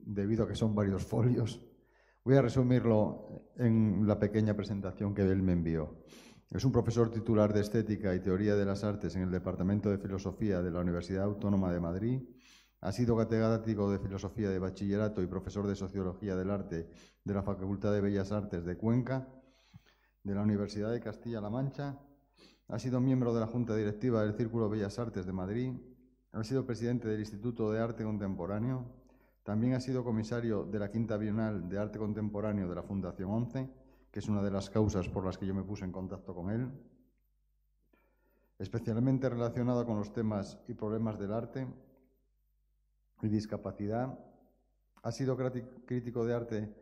debido a que son varios folios, voy a resumirlo en la pequeña presentación que él me envió. Es un profesor titular de Estética y Teoría de las Artes en el Departamento de Filosofía de la Universidad Autónoma de Madrid. Ha sido catedrático de Filosofía de Bachillerato y profesor de Sociología del Arte de la Facultad de Bellas Artes de Cuenca, de la Universidad de Castilla-La Mancha. Ha sido miembro de la Junta Directiva del Círculo Bellas Artes de Madrid. Ha sido presidente del Instituto de Arte Contemporáneo. También ha sido comisario de la Quinta Bienal de Arte Contemporáneo de la Fundación 11, que es una de las causas por las que yo me puse en contacto con él. Especialmente relacionada con los temas y problemas del arte y discapacidad. Ha sido crítico de arte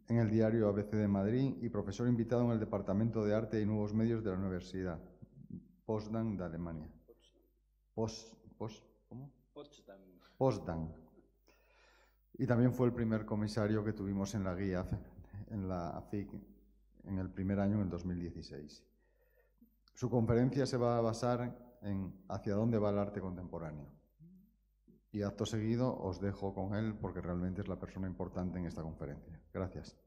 en el diario ABC de Madrid y profesor invitado en el Departamento de Arte y Nuevos Medios de la Universidad Potsdam de Alemania. ¿Cómo? Potsdam. Y también fue el primer comisario que tuvimos en la guía, en la AFIC, en el primer año, en el 2016. Su conferencia se va a basar en hacia dónde va el arte contemporáneo. Y acto seguido os dejo con él porque realmente es la persona importante en esta conferencia. Gracias.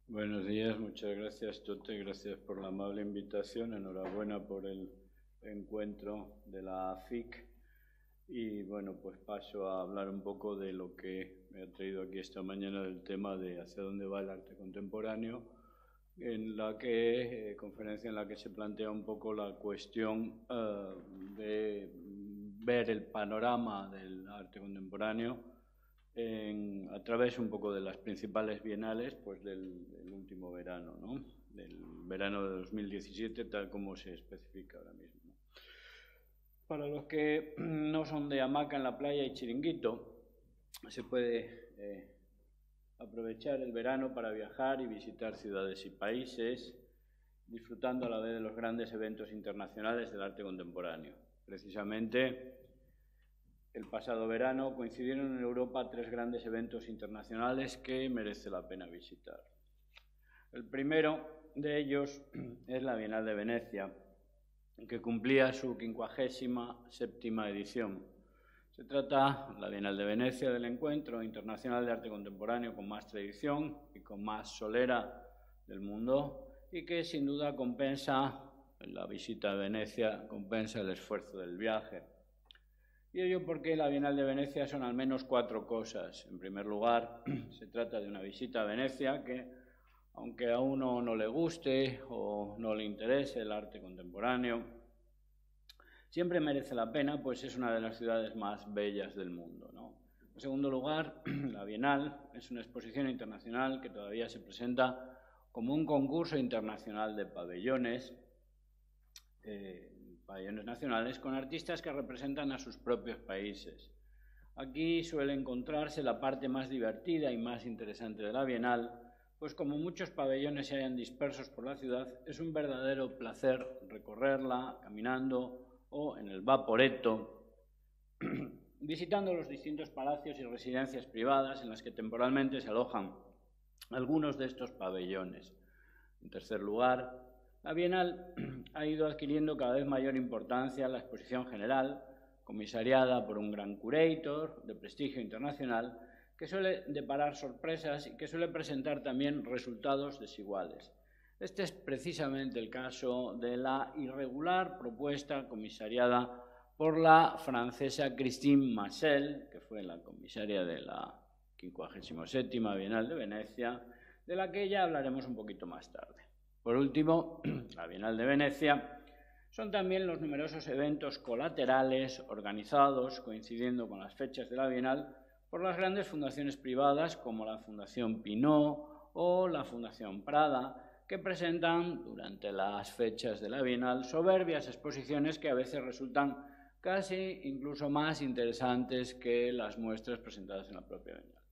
Buenos días, muchas gracias, Tote, gracias por la amable invitación, enhorabuena por el encuentro de la AFIC. Y bueno, pues paso a hablar un poco de lo que me ha traído aquí esta mañana, del tema de hacia dónde va el arte contemporáneo, conferencia en la que se plantea un poco la cuestión de ver el panorama del arte contemporáneo a través un poco de las principales bienales pues del último verano, ¿no? Del verano de 2017, tal como se especifica ahora mismo, ¿no? Para los que no son de hamaca en la playa y chiringuito, se puede aprovechar el verano para viajar y visitar ciudades y países, disfrutando a la vez de los grandes eventos internacionales del arte contemporáneo. Precisamente, el pasado verano coincidieron en Europa 3 grandes eventos internacionales que merece la pena visitar. El primero de ellos es la Bienal de Venecia, que cumplía su 57ª edición. Se trata, la Bienal de Venecia, del encuentro internacional de arte contemporáneo con más tradición y con más solera del mundo y que sin duda compensa, la visita a Venecia compensa el esfuerzo del viaje. Y ello porque la Bienal de Venecia son al menos 4 cosas. En primer lugar, se trata de una visita a Venecia que, aunque a uno no le guste o no le interese el arte contemporáneo, siempre merece la pena, pues es una de las ciudades más bellas del mundo, ¿no? En segundo lugar, la Bienal es una exposición internacional que todavía se presenta como un concurso internacional de pabellones nacionales con artistas que representan a sus propios países. Aquí suele encontrarse la parte más divertida y más interesante de la Bienal, pues como muchos pabellones se hallan dispersos por la ciudad, es un verdadero placer recorrerla caminando o en el Vaporetto, visitando los distintos palacios y residencias privadas en las que temporalmente se alojan algunos de estos pabellones. En tercer lugar, la Bienal ha ido adquiriendo cada vez mayor importancia en la exposición general, comisariada por un gran curator de prestigio internacional, que suele deparar sorpresas y que suele presentar también resultados desiguales. Este es precisamente el caso de la irregular propuesta comisariada por la francesa Christine Marcel, que fue la comisaria de la 57ª Bienal de Venecia, de la que ya hablaremos un poquito más tarde. Por último, la Bienal de Venecia son también los numerosos eventos colaterales organizados, coincidiendo con las fechas de la Bienal, por las grandes fundaciones privadas como la Fundación Pinot o la Fundación Prada, que presentan durante las fechas de la Bienal soberbias exposiciones que a veces resultan casi incluso más interesantes que las muestras presentadas en la propia Bienal.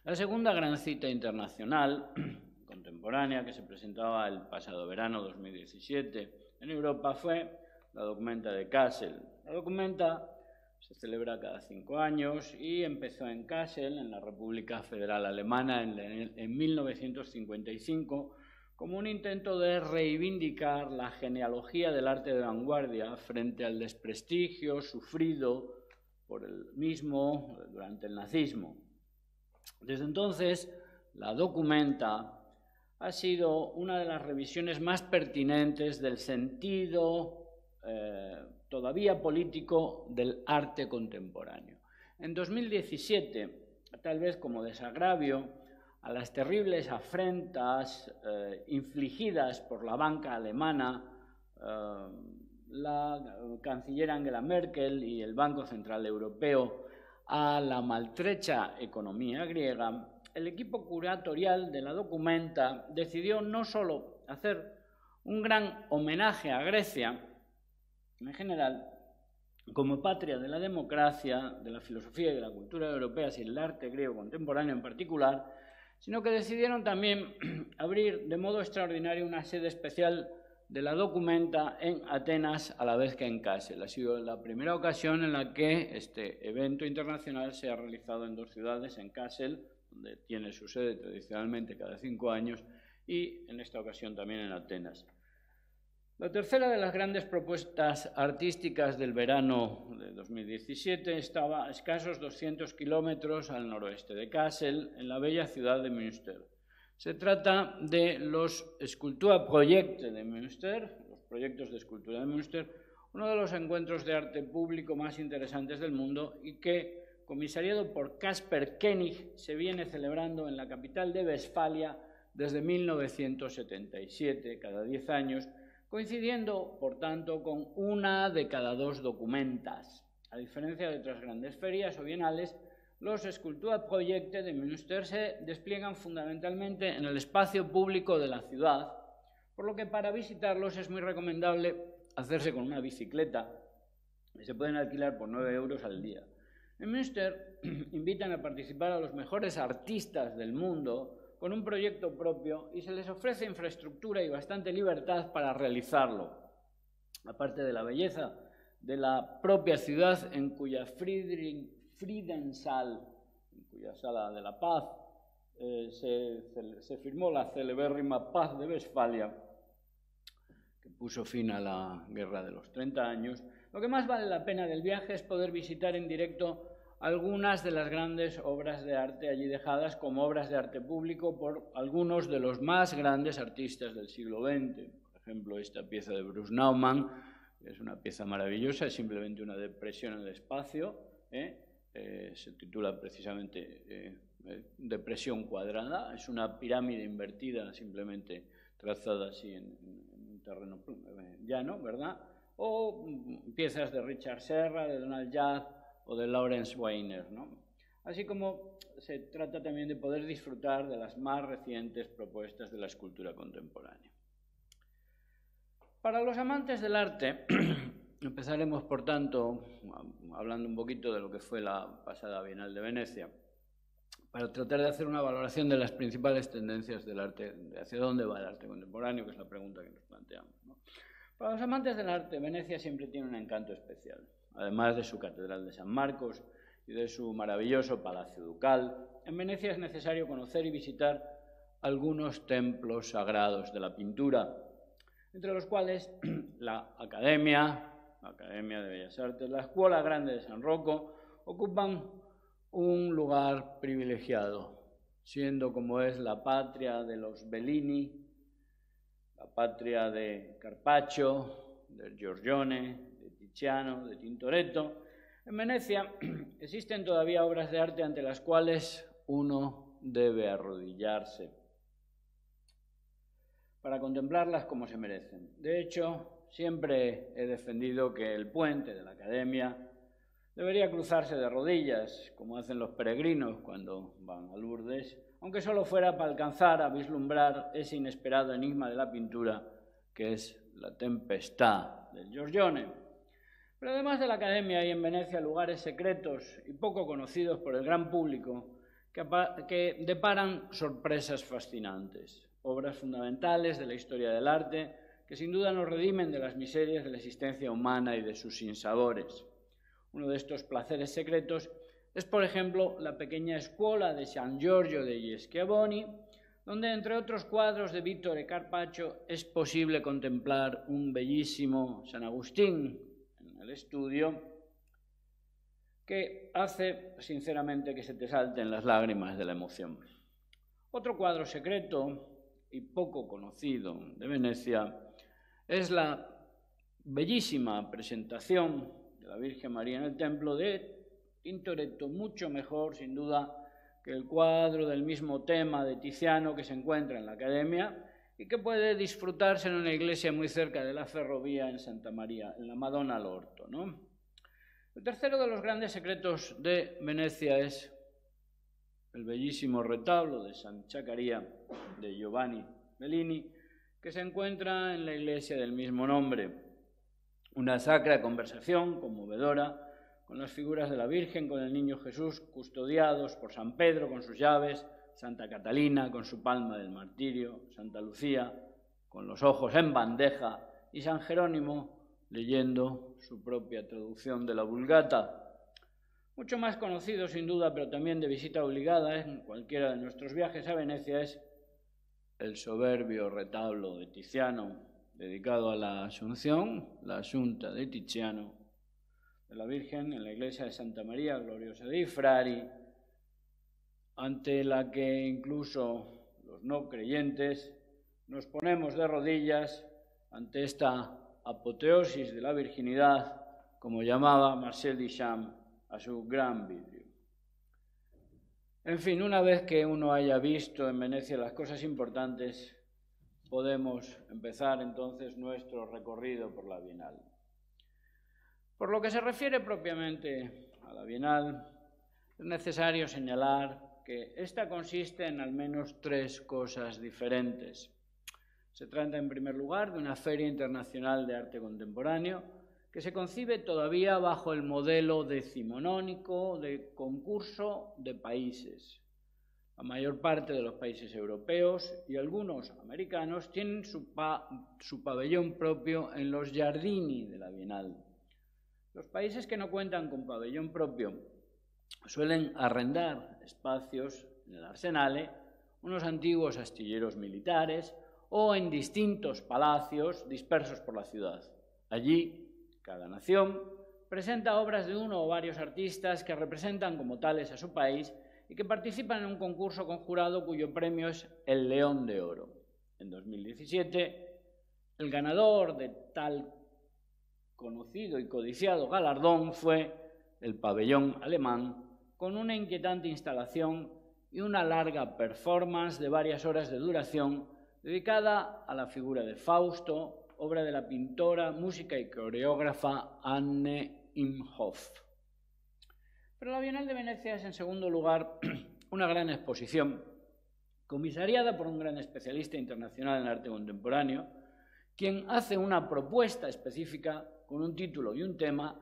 La segunda gran cita internacional contemporánea que se presentaba el pasado verano 2017 en Europa fue la Documenta de Kassel. La Documenta se celebra cada 5 años y empezó en Kassel, en la República Federal Alemana, en 1955, como un intento de reivindicar la genealogía del arte de vanguardia frente al desprestigio sufrido por él mismo durante el nazismo. Desde entonces, la Documenta ha sido una de las revisiones más pertinentes del sentido todavía político del arte contemporáneo. En 2017, tal vez como desagravio a las terribles afrentas infligidas por la banca alemana, la canciller Angela Merkel y el Banco Central Europeo a la maltrecha economía griega, el equipo curatorial de la Documenta decidió no solo hacer un gran homenaje a Grecia en general, como patria de la democracia, de la filosofía y de la cultura europeas y el arte griego contemporáneo en particular, sino que decidieron también abrir de modo extraordinario una sede especial de la Documenta en Atenas a la vez que en Kassel. Ha sido la primera ocasión en la que este evento internacional se ha realizado en dos ciudades, en Kassel, donde tiene su sede tradicionalmente cada 5 años, y en esta ocasión también en Atenas. La tercera de las grandes propuestas artísticas del verano de 2017 estaba a escasos 200 kilómetros al noroeste de Kassel, en la bella ciudad de Münster. Se trata de los Skulpturprojekte de Münster, los proyectos de escultura de Münster, uno de los encuentros de arte público más interesantes del mundo y que, comisariado por Kasper Koenig, se viene celebrando en la capital de Westfalia desde 1977, cada 10 años, coincidiendo, por tanto, con una de cada 2 documentas. A diferencia de otras grandes ferias o bienales, los Skulpturprojekte de Münster se despliegan fundamentalmente en el espacio público de la ciudad, por lo que para visitarlos es muy recomendable hacerse con una bicicleta, que se pueden alquilar por 9 euros al día. En Münster invitan a participar a los mejores artistas del mundo con un proyecto propio y se les ofrece infraestructura y bastante libertad para realizarlo. Aparte de la belleza de la propia ciudad en cuya Friedenssaal, en cuya sala de la paz, se firmó la celebérrima Paz de Westfalia, que puso fin a la Guerra de los 30 años. Lo que más vale la pena del viaje es poder visitar en directo algunas de las grandes obras de arte allí dejadas como obras de arte público por algunos de los más grandes artistas del siglo XX. Por ejemplo, esta pieza de Bruce Nauman, que es una pieza maravillosa, es simplemente una depresión en el espacio, se titula precisamente Depresión cuadrada, es una pirámide invertida simplemente trazada así en un terreno llano, ¿verdad? O piezas de Richard Serra, de Donald Judd o de Lawrence Weiner, ¿no? Así como se trata también de poder disfrutar de las más recientes propuestas de la escultura contemporánea. Para los amantes del arte, empezaremos, por tanto, hablando un poquito de lo que fue la pasada Bienal de Venecia, para tratar de hacer una valoración de las principales tendencias del arte, de hacia dónde va el arte contemporáneo, que es la pregunta que nos planteamos, ¿no? Para los amantes del arte, Venecia siempre tiene un encanto especial. Además de su Catedral de San Marcos y de su maravilloso Palacio Ducal, en Venecia es necesario conocer y visitar algunos templos sagrados de la pintura, entre los cuales la Academia de Bellas Artes, la Escuela Grande de San Rocco, ocupan un lugar privilegiado, siendo como es la patria de los Bellini, la patria de Carpaccio, de Giorgione, de Tiziano, de Tintoretto. En Venecia existen todavía obras de arte ante las cuales uno debe arrodillarse para contemplarlas como se merecen. De hecho, siempre he defendido que el puente de la Academia debería cruzarse de rodillas, como hacen los peregrinos cuando van a Lourdes, aunque solo fuera para alcanzar a vislumbrar ese inesperado enigma de la pintura que es la Tempestad del Giorgione. Pero además de la Academia hay en Venecia lugares secretos y poco conocidos por el gran público que deparan sorpresas fascinantes, obras fundamentales de la historia del arte que sin duda nos redimen de las miserias de la existencia humana y de sus sinsabores. Uno de estos placeres secretos es, por ejemplo, la pequeña escuela de San Giorgio degli Schiavoni, donde, entre otros cuadros de Vittore Carpaccio, es posible contemplar un bellísimo San Agustín en el estudio, que hace, sinceramente, que se te salten las lágrimas de la emoción. Otro cuadro secreto y poco conocido de Venecia es la bellísima presentación de la Virgen María en el templo de Tintoretto, mucho mejor, sin duda, que el cuadro del mismo tema de Tiziano que se encuentra en la Academia y que puede disfrutarse en una iglesia muy cerca de la ferrovía en Santa María, en la Madonna all'Orto, ¿no? El tercero de los grandes secretos de Venecia es el bellísimo retablo de San Zaccaria de Giovanni Bellini, que se encuentra en la iglesia del mismo nombre. Una sacra conversación conmovedora con las figuras de la Virgen, con el Niño Jesús, custodiados por San Pedro con sus llaves, Santa Catalina con su palma del martirio, Santa Lucía con los ojos en bandeja y San Jerónimo leyendo su propia traducción de la Vulgata. Mucho más conocido, sin duda, pero también de visita obligada en cualquiera de nuestros viajes a Venecia, es el soberbio retablo de Tiziano, dedicado a la Asunción, la Asunta de Tiziano, de la Virgen en la iglesia de Santa María Gloriosa dei Frari, ante la que incluso los no creyentes nos ponemos de rodillas ante esta apoteosis de la virginidad, como llamaba Marcel Duchamp a su gran vidrio. En fin, una vez que uno haya visto en Venecia las cosas importantes, podemos empezar entonces nuestro recorrido por la Bienal. Por lo que se refiere propiamente a la Bienal, es necesario señalar que esta consiste en al menos tres cosas diferentes. Se trata, en primer lugar, de una feria internacional de arte contemporáneo que se concibe todavía bajo el modelo decimonónico de concurso de países. La mayor parte de los países europeos y algunos americanos tienen su pabellón propio en los giardini de la Bienal. Los países que no cuentan con pabellón propio suelen arrendar espacios en el Arsenale, unos antiguos astilleros militares o en distintos palacios dispersos por la ciudad. Allí, cada nación presenta obras de uno o varios artistas que representan como tales a su país y que participan en un concurso conjurado cuyo premio es el León de Oro. En 2017, el ganador de tal conocido y codiciado galardón fue el pabellón alemán, con una inquietante instalación y una larga performance de varias horas de duración dedicada a la figura de Fausto, obra de la pintora, música y coreógrafa Anne Imhoff. Pero la Bienal de Venecia es, en segundo lugar, una gran exposición, comisariada por un gran especialista internacional en arte contemporáneo, quien hace una propuesta específica con un título y un tema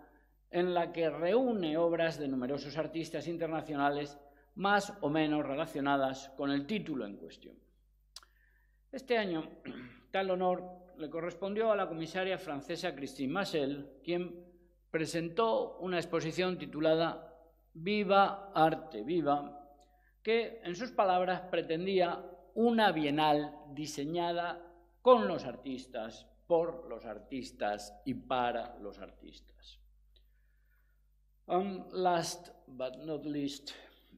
en la que reúne obras de numerosos artistas internacionales más o menos relacionadas con el título en cuestión. Este año, tal honor le correspondió a la comisaria francesa Christine Massel, quien presentó una exposición titulada Viva Arte Viva, que, en sus palabras, pretendía una bienal diseñada con los artistas, por los artistas y para los artistas. Last but not least,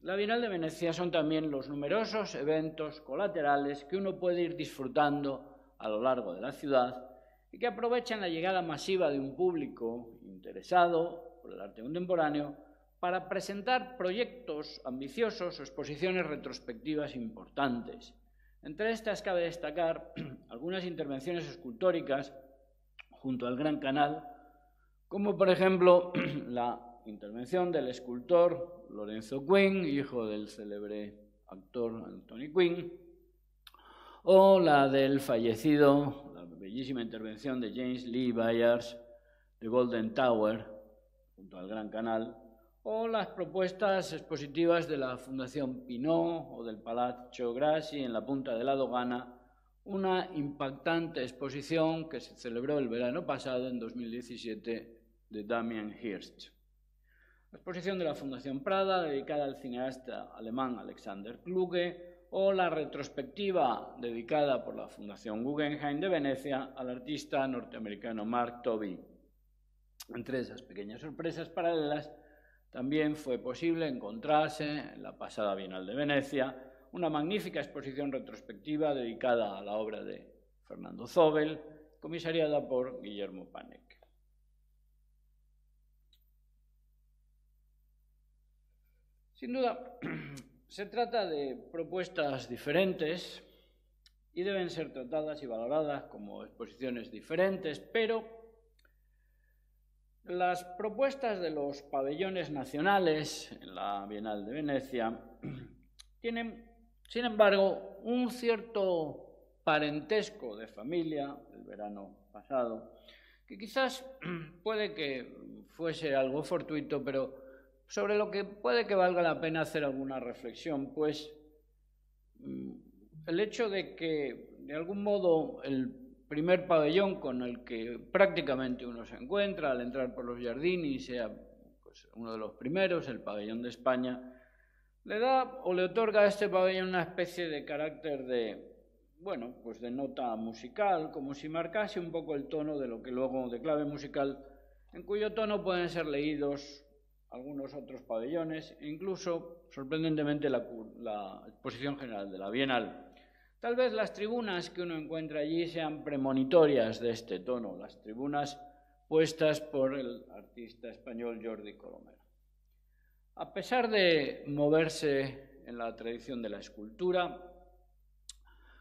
la Bienal de Venecia son también los numerosos eventos colaterales que uno puede ir disfrutando a lo largo de la ciudad y que aprovechan la llegada masiva de un público interesado por el arte contemporáneo para presentar proyectos ambiciosos o exposiciones retrospectivas importantes. Entre estas cabe destacar algunas intervenciones escultóricas junto al Gran Canal, como por ejemplo la intervención del escultor Lorenzo Quinn, hijo del célebre actor Anthony Quinn, o la del fallecido, la bellísima intervención de James Lee Byers de Golden Tower, junto al Gran Canal, o las propuestas expositivas de la Fundación Pinot o del Palazzo Grassi en la Punta de la Dogana, una impactante exposición que se celebró el verano pasado, en 2017, de Damien Hirst. La exposición de la Fundación Prada, dedicada al cineasta alemán Alexander Kluge, o la retrospectiva dedicada por la Fundación Guggenheim de Venecia al artista norteamericano Mark Tobey. Entre esas pequeñas sorpresas paralelas, También fue posible encontrarse en la pasada Bienal de Venecia una magnífica exposición retrospectiva dedicada a la obra de Fernando Zóbel, comisariada por Guillermo Panek. Sin duda, se trata de propuestas diferentes y deben ser tratadas y valoradas como exposiciones diferentes, pero las propuestas de los pabellones nacionales en la Bienal de Venecia tienen, sin embargo, un cierto parentesco de familia del verano pasado, que quizás puede que fuese algo fortuito, pero sobre lo que puede que valga la pena hacer alguna reflexión, pues el hecho de que, de algún modo, el primer pabellón con el que prácticamente uno se encuentra al entrar por los Giardini sea pues, uno de los primeros, el pabellón de España, le da o le otorga a este pabellón una especie de carácter de, bueno, pues de nota musical, como si marcase un poco el tono de lo que luego, de clave musical, en cuyo tono pueden ser leídos algunos otros pabellones e incluso, sorprendentemente, la exposición general de la Bienal. Tal vez las tribunas que uno encuentra allí sean premonitorias de este tono, las tribunas puestas por el artista español Jordi Colomer. A pesar de moverse en la tradición de la escultura,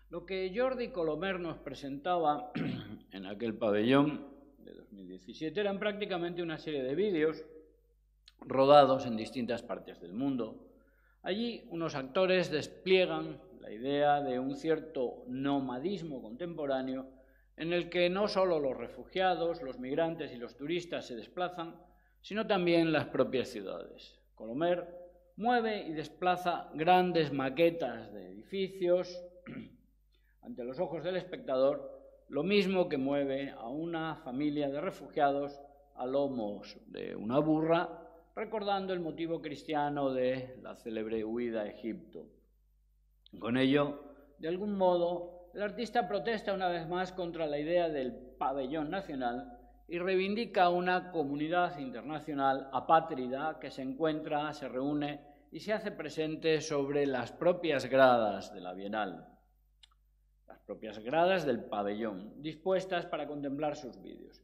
lo que Jordi Colomer nos presentaba en aquel pabellón de 2017 eran prácticamente una serie de vídeos rodados en distintas partes del mundo. Allí unos actores despliegan la idea de un cierto nomadismo contemporáneo en el que no solo los refugiados, los migrantes y los turistas se desplazan, sino también las propias ciudades. Colomer mueve y desplaza grandes maquetas de edificios ante los ojos del espectador, lo mismo que mueve a una familia de refugiados a lomos de una burra, recordando el motivo cristiano de la célebre huida a Egipto. Con ello, de algún modo, el artista protesta una vez más contra la idea del pabellón nacional y reivindica una comunidad internacional apátrida que se encuentra, se reúne y se hace presente sobre las propias gradas de la Bienal, las propias gradas del pabellón, dispuestas para contemplar sus vídeos.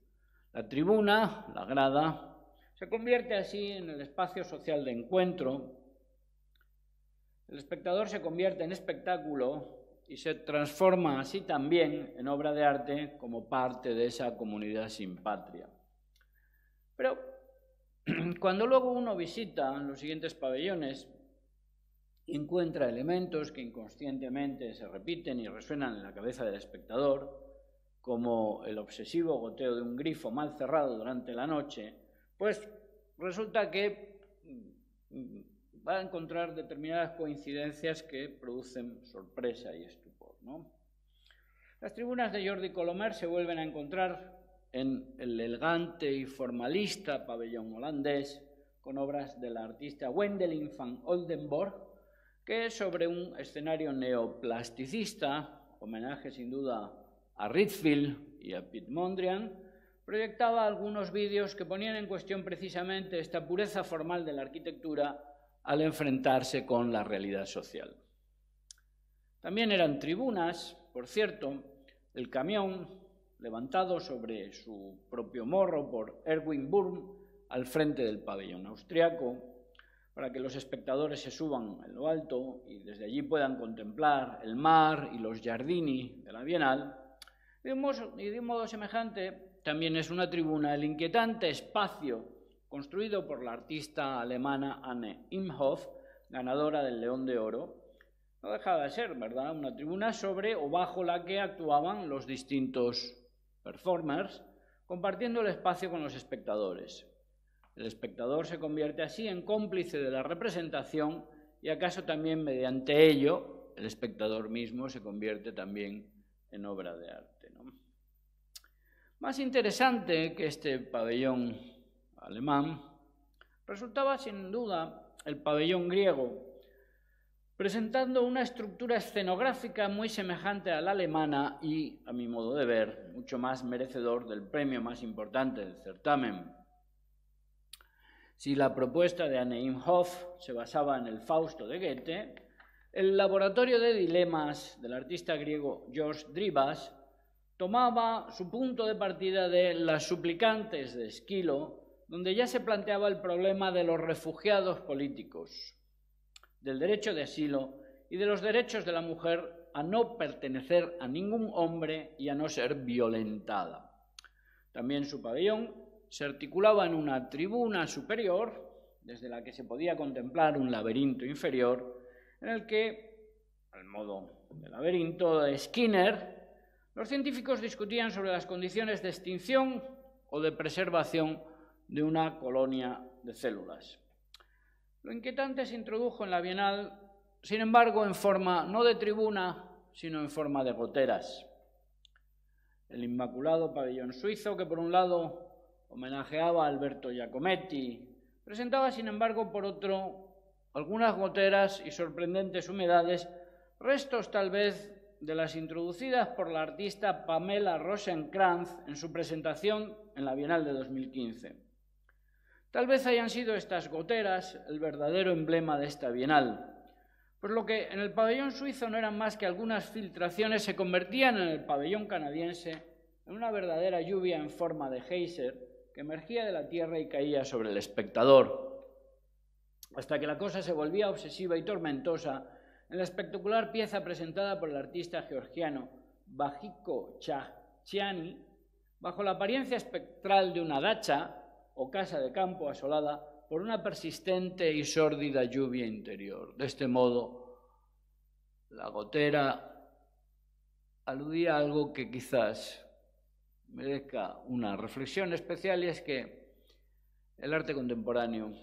La tribuna, la grada, se convierte así en el espacio social de encuentro. El espectador se convierte en espectáculo y se transforma así también en obra de arte como parte de esa comunidad sin patria. Pero cuando luego uno visita los siguientes pabellones y encuentra elementos que inconscientemente se repiten y resuenan en la cabeza del espectador, como el obsesivo goteo de un grifo mal cerrado durante la noche, pues resulta que va a encontrar determinadas coincidencias que producen sorpresa y estupor, ¿no? Las tribunas de Jordi Colomer se vuelven a encontrar en el elegante y formalista pabellón holandés con obras de la artista Wendelin van Oldenborg, que sobre un escenario neoplasticista, homenaje sin duda a Rietveld y a Piet Mondrian, proyectaba algunos vídeos que ponían en cuestión precisamente esta pureza formal de la arquitectura al enfrentarse con la realidad social. También eran tribunas, por cierto, el camión levantado sobre su propio morro por Erwin Bürm al frente del pabellón austriaco, para que los espectadores se suban en lo alto y desde allí puedan contemplar el mar y los Giardini de la Bienal. Y de un modo semejante también es una tribuna el inquietante espacio construido por la artista alemana Anne Imhoff, ganadora del León de Oro. No dejaba de ser, ¿verdad?, una tribuna sobre o bajo la que actuaban los distintos performers, compartiendo el espacio con los espectadores. El espectador se convierte así en cómplice de la representación y acaso también mediante ello el espectador mismo se convierte también en obra de arte, ¿no? Más interesante que este pabellón alemán resultaba sin duda el pabellón griego, presentando una estructura escenográfica muy semejante a la alemana y, a mi modo de ver, mucho más merecedor del premio más importante del certamen. Si la propuesta de Anne Imhoff se basaba en el Fausto de Goethe, el laboratorio de dilemas del artista griego George Dribas tomaba su punto de partida de Las suplicantes de Esquilo, donde ya se planteaba el problema de los refugiados políticos, del derecho de asilo y de los derechos de la mujer a no pertenecer a ningún hombre y a no ser violentada. También su pabellón se articulaba en una tribuna superior, desde la que se podía contemplar un laberinto inferior, en el que, al modo de laberinto de Skinner, los científicos discutían sobre las condiciones de extinción o de preservación de una colonia de células. Lo inquietante se introdujo en la Bienal, sin embargo, en forma no de tribuna, sino en forma de goteras. El inmaculado pabellón suizo, que por un lado homenajeaba a Alberto Giacometti, presentaba, sin embargo, por otro, algunas goteras y sorprendentes humedades, restos tal vez de las introducidas por la artista Pamela Rosenkrantz en su presentación en la Bienal de 2015. Tal vez hayan sido estas goteras el verdadero emblema de esta Bienal, pues lo que en el pabellón suizo no eran más que algunas filtraciones se convertían en el pabellón canadiense en una verdadera lluvia en forma de geyser que emergía de la tierra y caía sobre el espectador, hasta que la cosa se volvía obsesiva y tormentosa en la espectacular pieza presentada por el artista georgiano Bajiko Chachkiani, bajo la apariencia espectral de una dacha o casa de campo asolada por una persistente y sórdida lluvia interior. De este modo, la gotera aludía a algo que quizás merezca una reflexión especial, y es que el arte contemporáneo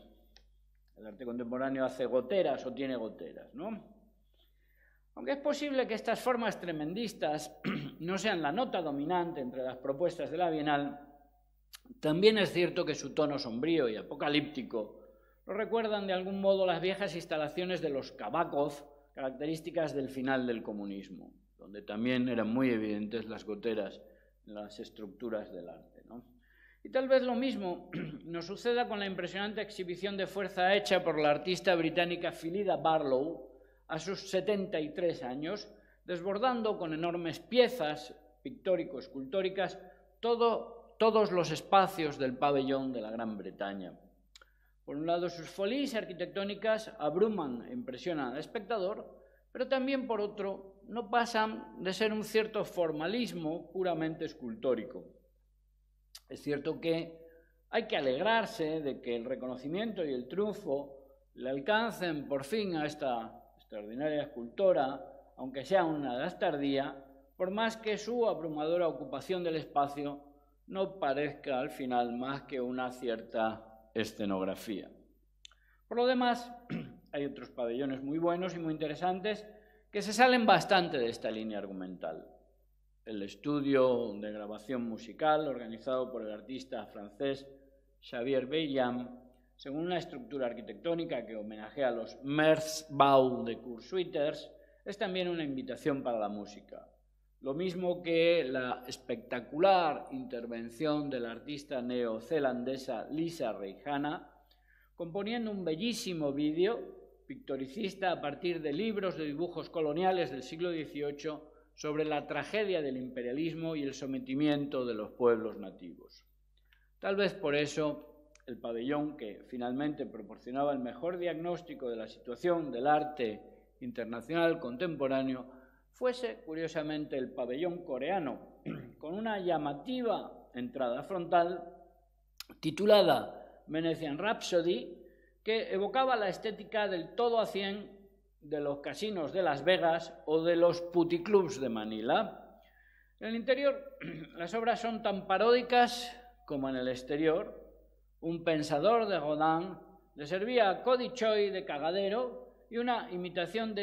hace goteras o tiene goteras, ¿no? Aunque es posible que estas formas tremendistas no sean la nota dominante entre las propuestas de la Bienal, también es cierto que su tono sombrío y apocalíptico lo recuerdan de algún modo las viejas instalaciones de los Kabakov, características del final del comunismo, donde también eran muy evidentes las goteras en las estructuras del arte, ¿no? Y tal vez lo mismo nos suceda con la impresionante exhibición de fuerza hecha por la artista británica Philida Barlow a sus 73 años, desbordando con enormes piezas pictórico-escultóricas todos los espacios del pabellón de la Gran Bretaña. Por un lado, sus folies arquitectónicas abruman e impresionan al espectador, pero también, por otro, no pasan de ser un cierto formalismo puramente escultórico. Es cierto que hay que alegrarse de que el reconocimiento y el triunfo le alcancen por fin a esta extraordinaria escultora, aunque sea una edad tardía, por más que su abrumadora ocupación del espacio no parezca al final más que una cierta escenografía. Por lo demás, hay otros pabellones muy buenos y muy interesantes que se salen bastante de esta línea argumental. El estudio de grabación musical organizado por el artista francés Xavier Beillam, según una estructura arquitectónica que homenajea a los Merzbau de Kurt Schwitters, es también una invitación para la música. Lo mismo que la espectacular intervención de la artista neozelandesa Lisa Reihana, componiendo un bellísimo vídeo pictoricista a partir de libros de dibujos coloniales del siglo XVIII sobre la tragedia del imperialismo y el sometimiento de los pueblos nativos. Tal vez por eso el pabellón que finalmente proporcionaba el mejor diagnóstico de la situación del arte internacional contemporáneo fuese, curiosamente, el pabellón coreano, con una llamativa entrada frontal titulada Venetian Rhapsody, que evocaba la estética del todo a 100 de los casinos de Las Vegas o de los puticlubs de Manila. En el interior, las obras son tan paródicas como en el exterior. Un pensador de Rodin le servía a Cody Choi de cagadero, y una imitación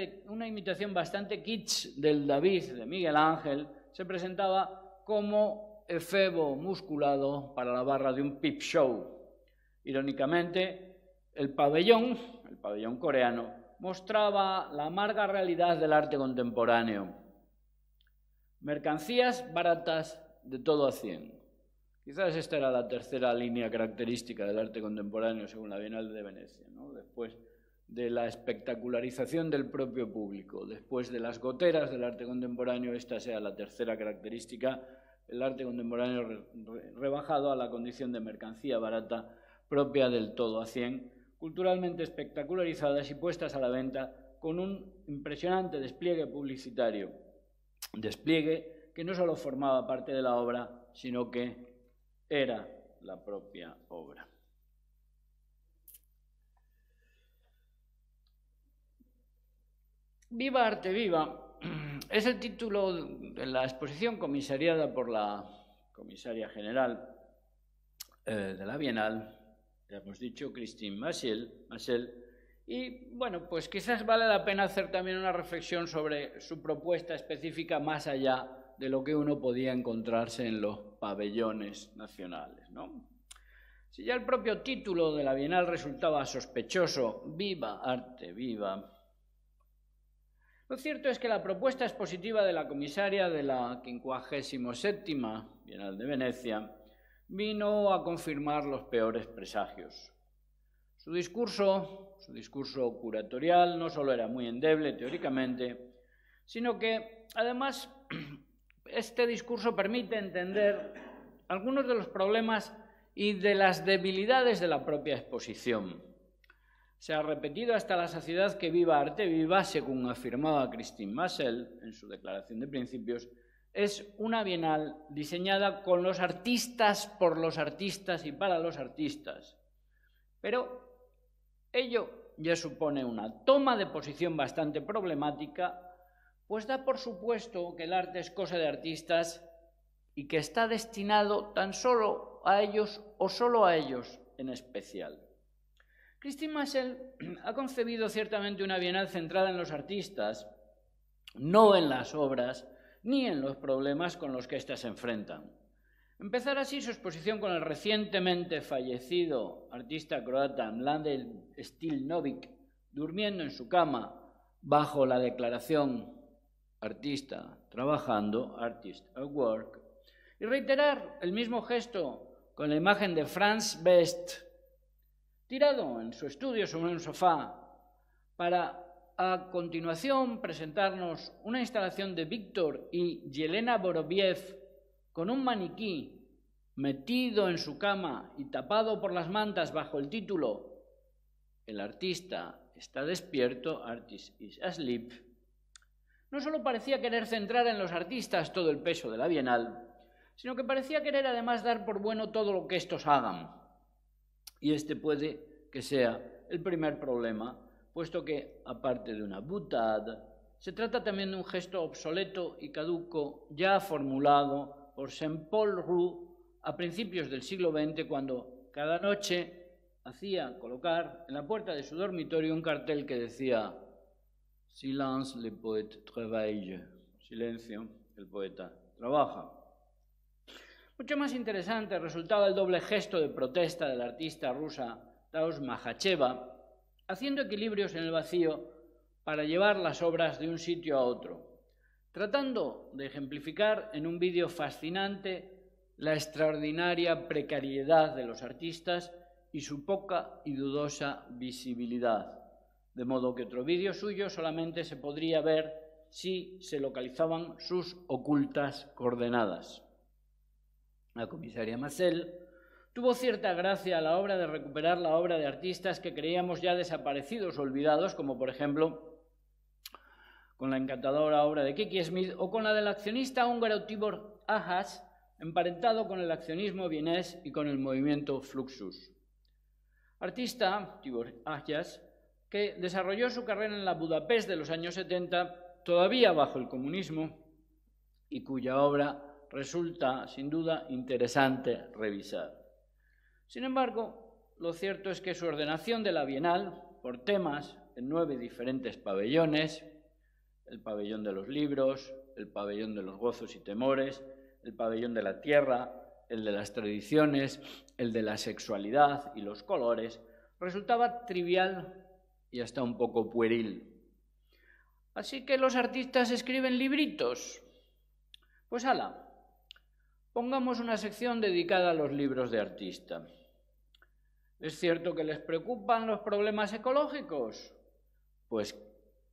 bastante kitsch del David de Miguel Ángel se presentaba como efebo musculado para la barra de un peep show. Irónicamente, el pabellón coreano mostraba la amarga realidad del arte contemporáneo. Mercancías baratas de todo a 100. Quizás esta era la tercera línea característica del arte contemporáneo según la Bienal de Venecia, ¿no? Después de la espectacularización del propio público, después de las goteras del arte contemporáneo, esta sea la tercera característica, el arte contemporáneo rebajado a la condición de mercancía barata propia del todo a 100, culturalmente espectacularizadas y puestas a la venta con un impresionante despliegue publicitario, despliegue que no solo formaba parte de la obra, sino que era la propia obra. Viva Arte Viva es el título de la exposición comisariada por la comisaria general de la Bienal, ya hemos dicho, Christine Massel, y bueno, pues quizás vale la pena hacer también una reflexión sobre su propuesta específica más allá de lo que uno podía encontrarse en los pabellones nacionales, ¿no? Si ya el propio título de la Bienal resultaba sospechoso, Viva Arte Viva, lo cierto es que la propuesta expositiva de la comisaria de la 57ª Bienal de Venecia vino a confirmar los peores presagios. Su discurso curatorial no solo era muy endeble teóricamente, sino que además este discurso permite entender algunos de los problemas y de las debilidades de la propia exposición. Se ha repetido hasta la saciedad que Viva Arte Viva, según afirmaba Christine Massel en su declaración de principios, es una bienal diseñada con los artistas, por los artistas y para los artistas. Pero ello ya supone una toma de posición bastante problemática, pues da por supuesto que el arte es cosa de artistas y que está destinado tan solo a ellos o solo a ellos en especial. Christine Massel ha concebido ciertamente una bienal centrada en los artistas, no en las obras ni en los problemas con los que éstas se enfrentan. Empezar así su exposición con el recientemente fallecido artista croata Mladen Stilnovic durmiendo en su cama bajo la declaración artista trabajando, artist at work, y reiterar el mismo gesto con la imagen de Franz Best tirado en su estudio sobre un sofá para a continuación presentarnos una instalación de Víctor y Yelena Vorobiev con un maniquí metido en su cama y tapado por las mantas bajo el título El artista está despierto, Artist is asleep, no solo parecía querer centrar en los artistas todo el peso de la Bienal, sino que parecía querer además dar por bueno todo lo que estos hagan. Y este puede que sea el primer problema, puesto que, aparte de una boutade, se trata también de un gesto obsoleto y caduco ya formulado por Saint-Paul Roux a principios del siglo XX, cuando cada noche hacía colocar en la puerta de su dormitorio un cartel que decía «Silence, le poète travaille», silencio, el poeta trabaja. Mucho más interesante resultaba el doble gesto de protesta de la artista rusa Taos Mahacheva, haciendo equilibrios en el vacío para llevar las obras de un sitio a otro, tratando de ejemplificar en un vídeo fascinante la extraordinaria precariedad de los artistas y su poca y dudosa visibilidad, de modo que otro vídeo suyo solamente se podría ver si se localizaban sus ocultas coordenadas. La comisaria Massel tuvo cierta gracia a la hora de recuperar la obra de artistas que creíamos ya desaparecidos o olvidados, como por ejemplo con la encantadora obra de Kiki Smith o con la del accionista húngaro Tibor Ahas, emparentado con el accionismo vienés y con el movimiento Fluxus. Artista, Tibor Ahas, que desarrolló su carrera en la Budapest de los años 70, todavía bajo el comunismo, y cuya obra resulta, sin duda, interesante revisar. Sin embargo, lo cierto es que su ordenación de la Bienal, por temas, en 9 diferentes pabellones, el pabellón de los libros, el pabellón de los gozos y temores, el pabellón de la tierra, el de las tradiciones, el de la sexualidad y los colores, resultaba trivial y hasta un poco pueril. Así que los artistas escriben libritos. Pues ala, Pongamos una sección dedicada a los libros de artista. ¿Es cierto que les preocupan los problemas ecológicos? Pues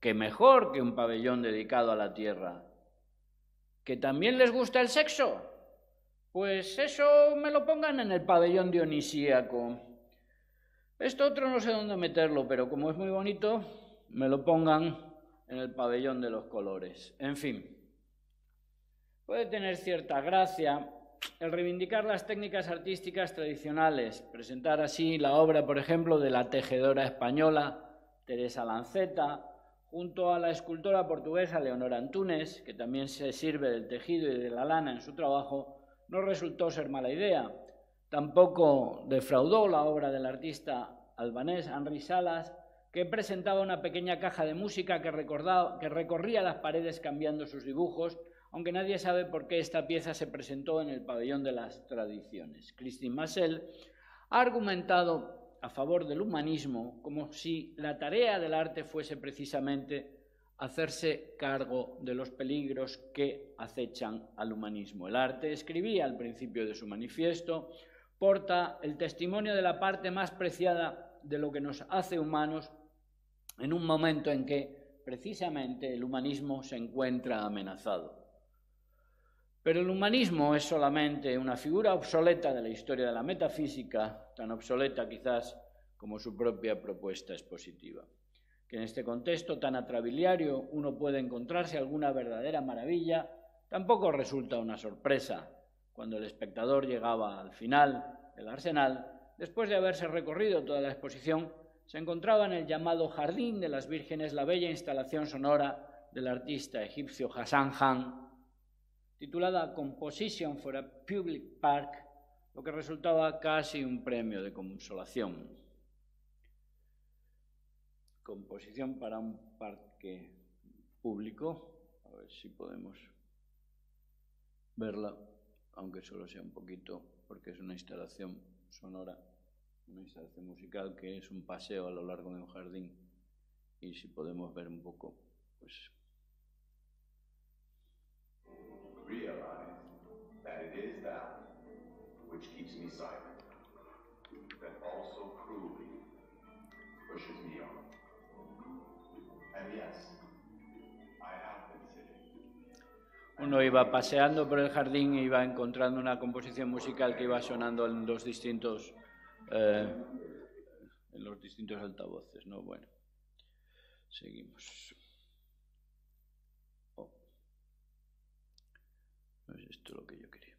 qué mejor que un pabellón dedicado a la tierra. ¿Que también les gusta el sexo? Pues eso me lo pongan en el pabellón dionisíaco. Esto otro no sé dónde meterlo, pero como es muy bonito, me lo pongan en el pabellón de los colores. En fin, puede tener cierta gracia el reivindicar las técnicas artísticas tradicionales, presentar así la obra, por ejemplo, de la tejedora española Teresa Lanceta, junto a la escultora portuguesa Leonora Antunes, que también se sirve del tejido y de la lana en su trabajo, no resultó ser mala idea. Tampoco defraudó la obra del artista albanés Henri Salas, que presentaba una pequeña caja de música que recorría las paredes cambiando sus dibujos, aunque nadie sabe por qué esta pieza se presentó en el pabellón de las tradiciones. Christine Massel ha argumentado a favor del humanismo como si la tarea del arte fuese precisamente hacerse cargo de los peligros que acechan al humanismo. El arte, escribía al principio de su manifiesto, porta el testimonio de la parte más preciada de lo que nos hace humanos en un momento en que precisamente el humanismo se encuentra amenazado. Pero el humanismo es solamente una figura obsoleta de la historia de la metafísica, tan obsoleta quizás como su propia propuesta expositiva. Que en este contexto tan atrabiliario uno puede encontrarse alguna verdadera maravilla, tampoco resulta una sorpresa cuando el espectador llegaba al final del arsenal, después de haberse recorrido toda la exposición, se encontraba en el llamado Jardín de las Vírgenes la bella instalación sonora del artista egipcio Hassan Khan, titulada Composition for a Public Park, lo que resultaba casi un premio de consolación. Composición para un parque público, a ver si podemos verla, aunque solo sea un poquito, porque es una instalación sonora, una instalación musical que es un paseo a lo largo de un jardín, y si podemos ver un poco, pues... Realize that it is that which keeps me silent, that also cruelly pushes me on. And yes, I have been sitting. Uno iba paseando por el jardín e iba encontrando una composición musical que iba sonando en los distintos altavoces, ¿no? Bueno, seguimos. No es esto lo que yo quería.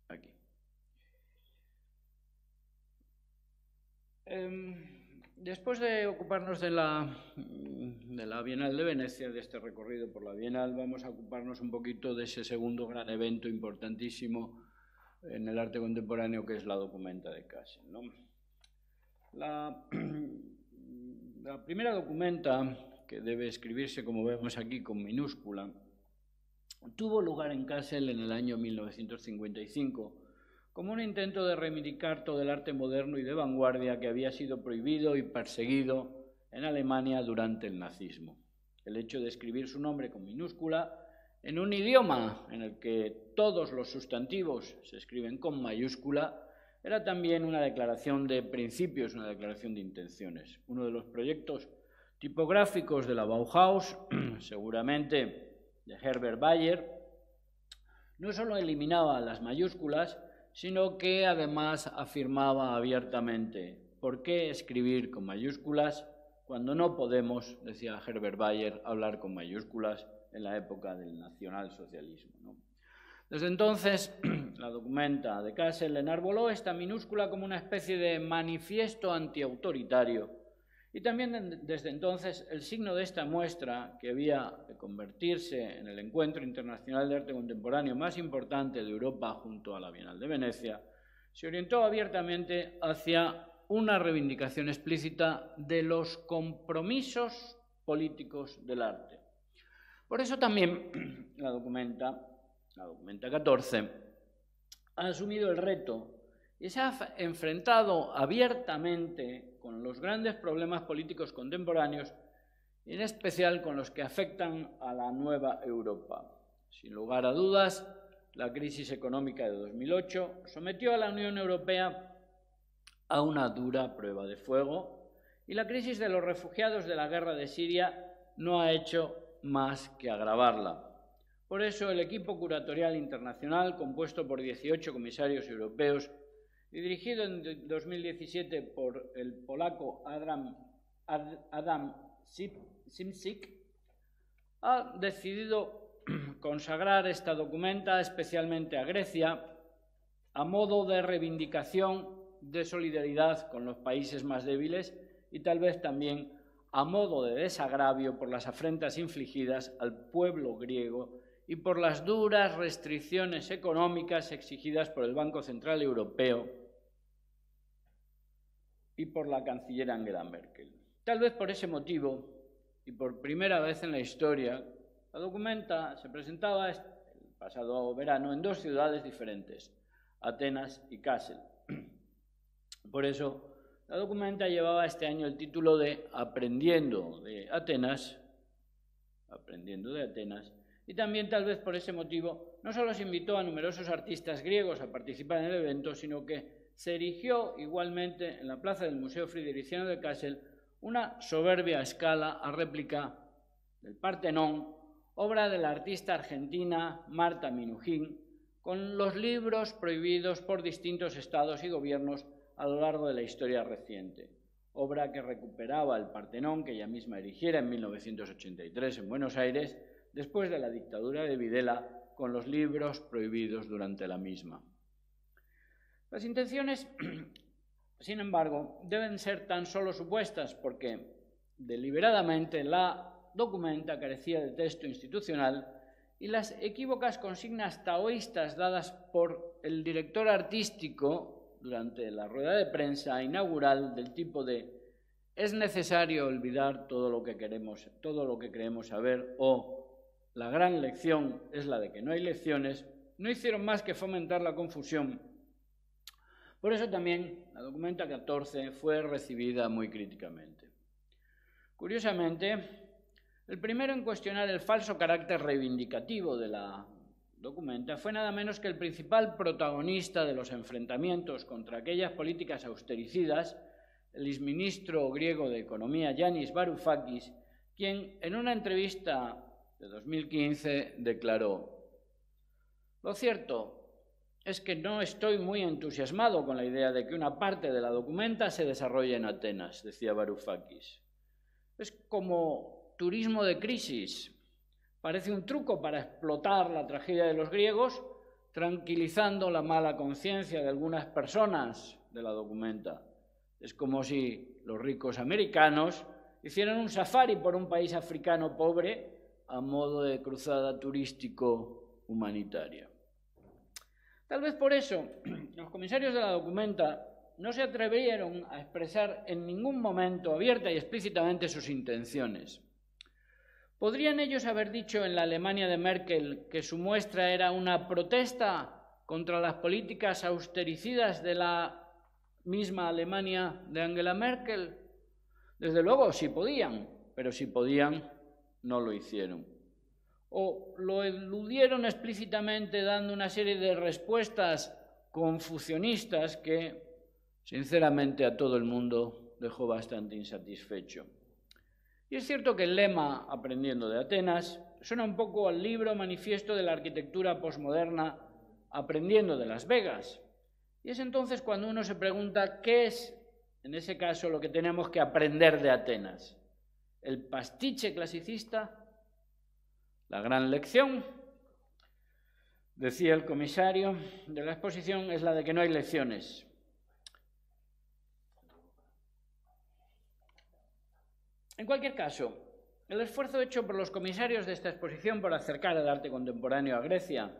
Aquí. Después de ocuparnos de la Bienal de Venecia, de este recorrido por la Bienal, vamos a ocuparnos un poquito de ese segundo gran evento importantísimo en el arte contemporáneo, que es la Documenta de Kassel, ¿no? La primera Documenta, que debe escribirse, como vemos aquí, con minúscula, tuvo lugar en Kassel en el año 1955 como un intento de reivindicar todo el arte moderno y de vanguardia que había sido prohibido y perseguido en Alemania durante el nazismo. El hecho de escribir su nombre con minúscula en un idioma en el que todos los sustantivos se escriben con mayúscula era también una declaración de principios, una declaración de intenciones. Uno de los proyectos tipográficos de la Bauhaus, seguramente de Herbert Bayer, no solo eliminaba las mayúsculas, sino que además afirmaba abiertamente: ¿por qué escribir con mayúsculas cuando no podemos, decía Herbert Bayer, hablar con mayúsculas en la época del nacionalsocialismo, ¿no? Desde entonces, la Documenta de Kassel enarboló esta minúscula como una especie de manifiesto antiautoritario, y también desde entonces el signo de esta muestra, que había de convertirse en el encuentro internacional de arte contemporáneo más importante de Europa junto a la Bienal de Venecia, se orientó abiertamente hacia una reivindicación explícita de los compromisos políticos del arte. Por eso también la Documenta 14, ha asumido el reto y se ha enfrentado abiertamente con los grandes problemas políticos contemporáneos y en especial con los que afectan a la nueva Europa. Sin lugar a dudas, la crisis económica de 2008 sometió a la Unión Europea a una dura prueba de fuego y la crisis de los refugiados de la guerra de Siria no ha hecho más que agravarla. Por eso, el equipo curatorial internacional, compuesto por 18 comisarios europeos y dirigido en 2017 por el polaco Adam Szymczyk, ha decidido consagrar esta documenta especialmente a Grecia a modo de reivindicación de solidaridad con los países más débiles y tal vez también a modo de desagravio por las afrentas infligidas al pueblo griego y por las duras restricciones económicas exigidas por el Banco Central Europeo y por la canciller Angela Merkel. Tal vez por ese motivo, y por primera vez en la historia, la documenta se presentaba el pasado verano en dos ciudades diferentes, Atenas y Kassel. Por eso, la documenta llevaba este año el título de Aprendiendo de Atenas, y también tal vez por ese motivo no solo se invitó a numerosos artistas griegos a participar en el evento, sino que se erigió igualmente en la plaza del Museo Fridericiano de Kassel una soberbia escala a réplica del Partenón, obra de la artista argentina Marta Minujín, con los libros prohibidos por distintos estados y gobiernos a lo largo de la historia reciente, obra que recuperaba el Partenón que ella misma erigiera en 1983 en Buenos Aires, después de la dictadura de Videla, con los libros prohibidos durante la misma. Las intenciones, sin embargo, deben ser tan solo supuestas porque deliberadamente la documenta carecía de texto institucional y las equívocas consignas taoístas dadas por el director artístico durante la rueda de prensa inaugural del tipo de «es necesario olvidar todo lo que creemos saber» o «la gran lección es la de que no hay lecciones», no hicieron más que fomentar la confusión. Por eso también la documenta 14 fue recibida muy críticamente. Curiosamente, el primero en cuestionar el falso carácter reivindicativo de la documenta fue nada menos que el principal protagonista de los enfrentamientos contra aquellas políticas austericidas, el exministro griego de Economía Yanis Varoufakis, quien en una entrevista de 2015 declaró: «Lo cierto es que no estoy muy entusiasmado con la idea de que una parte de la documenta se desarrolle en Atenas», decía Varoufakis. «Es como turismo de crisis. Parece un truco para explotar la tragedia de los griegos, tranquilizando la mala conciencia de algunas personas de la documenta. Es como si los ricos americanos hicieran un safari por un país africano pobre a modo de cruzada turístico-humanitaria». Tal vez por eso los comisarios de la documenta no se atrevieron a expresar en ningún momento abierta y explícitamente sus intenciones. ¿Podrían ellos haber dicho en la Alemania de Merkel que su muestra era una protesta contra las políticas austericidas de la misma Alemania de Angela Merkel? Desde luego, sí podían, pero si podían, no lo hicieron. O lo eludieron explícitamente dando una serie de respuestas confucionistas que, sinceramente, a todo el mundo dejó bastante insatisfecho. Y es cierto que el lema Aprendiendo de Atenas suena un poco al libro manifiesto de la arquitectura posmoderna Aprendiendo de Las Vegas. Y es entonces cuando uno se pregunta qué es, en ese caso, lo que tenemos que aprender de Atenas. ¿El pastiche clasicista? La gran lección, decía el comisario de la exposición, es la de que no hay lecciones. En cualquier caso, el esfuerzo hecho por los comisarios de esta exposición por acercar el arte contemporáneo a Grecia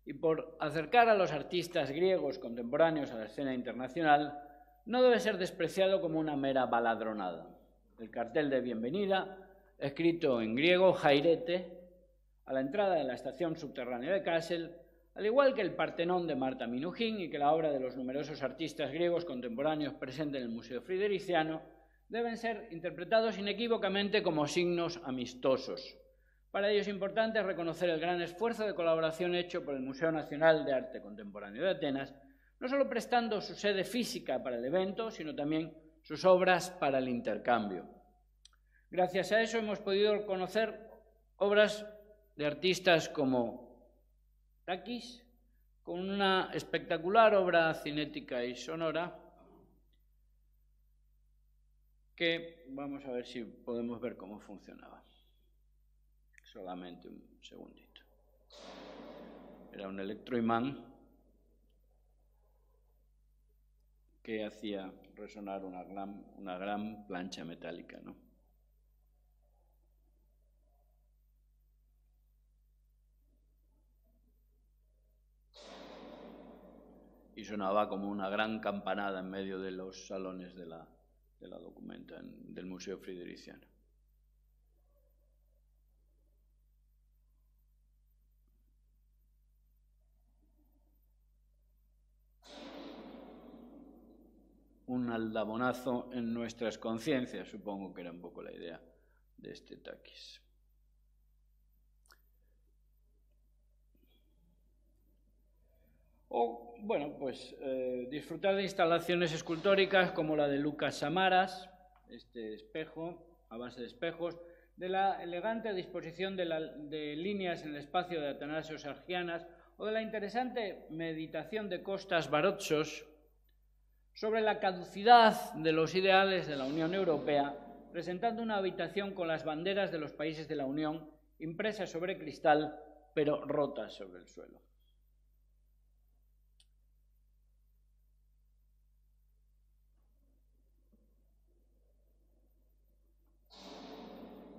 y por acercar a los artistas griegos contemporáneos a la escena internacional no debe ser despreciado como una mera baladronada. El cartel de bienvenida, escrito en griego, jairete, a la entrada de la estación subterránea de Kassel, al igual que el Partenón de Marta Minujín y que la obra de los numerosos artistas griegos contemporáneos presentes en el Museo Fridericiano, deben ser interpretados inequívocamente como signos amistosos, Para ello es importante reconocer el gran esfuerzo de colaboración hecho por el Museo Nacional de Arte Contemporáneo de Atenas, no solo prestando su sede física para el evento, sino también sus obras para el intercambio. Gracias a eso hemos podido conocer obras de artistas como Takis, con una espectacular obra cinética y sonora que vamos a ver si podemos ver cómo funcionaba. Solamente un segundito. Era un electroimán que hacía resonar una gran plancha metálica, ¿no? Y sonaba como una gran campanada en medio de los salones de la Documenta del Museo Fridericiano. Un aldabonazo en nuestras conciencias, supongo que era un poco la idea de este Takis. O, bueno, pues disfrutar de instalaciones escultóricas como la de Lucas Samaras, este espejo, a base de espejos, de la elegante disposición de líneas en el espacio de Atanasios Argianas, o de la interesante meditación de Costas Barotzos sobre la caducidad de los ideales de la Unión Europea, presentando una habitación con las banderas de los países de la Unión impresas sobre cristal, pero rotas sobre el suelo.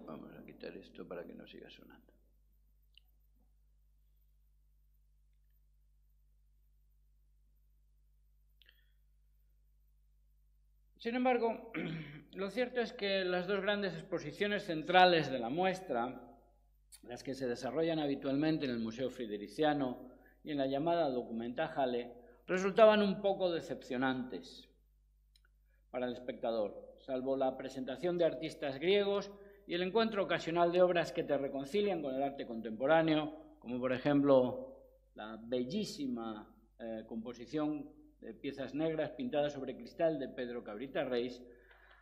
Vamos a quitar esto para que no siga sonando. Sin embargo, lo cierto es que las dos grandes exposiciones centrales de la muestra, las que se desarrollan habitualmente en el Museo Fridericiano y en la llamada Documenta Halle, resultaban un poco decepcionantes para el espectador, salvo la presentación de artistas griegos y el encuentro ocasional de obras que te reconcilian con el arte contemporáneo, como por ejemplo la bellísima composición de piezas negras pintadas sobre cristal de Pedro Cabrita Reis.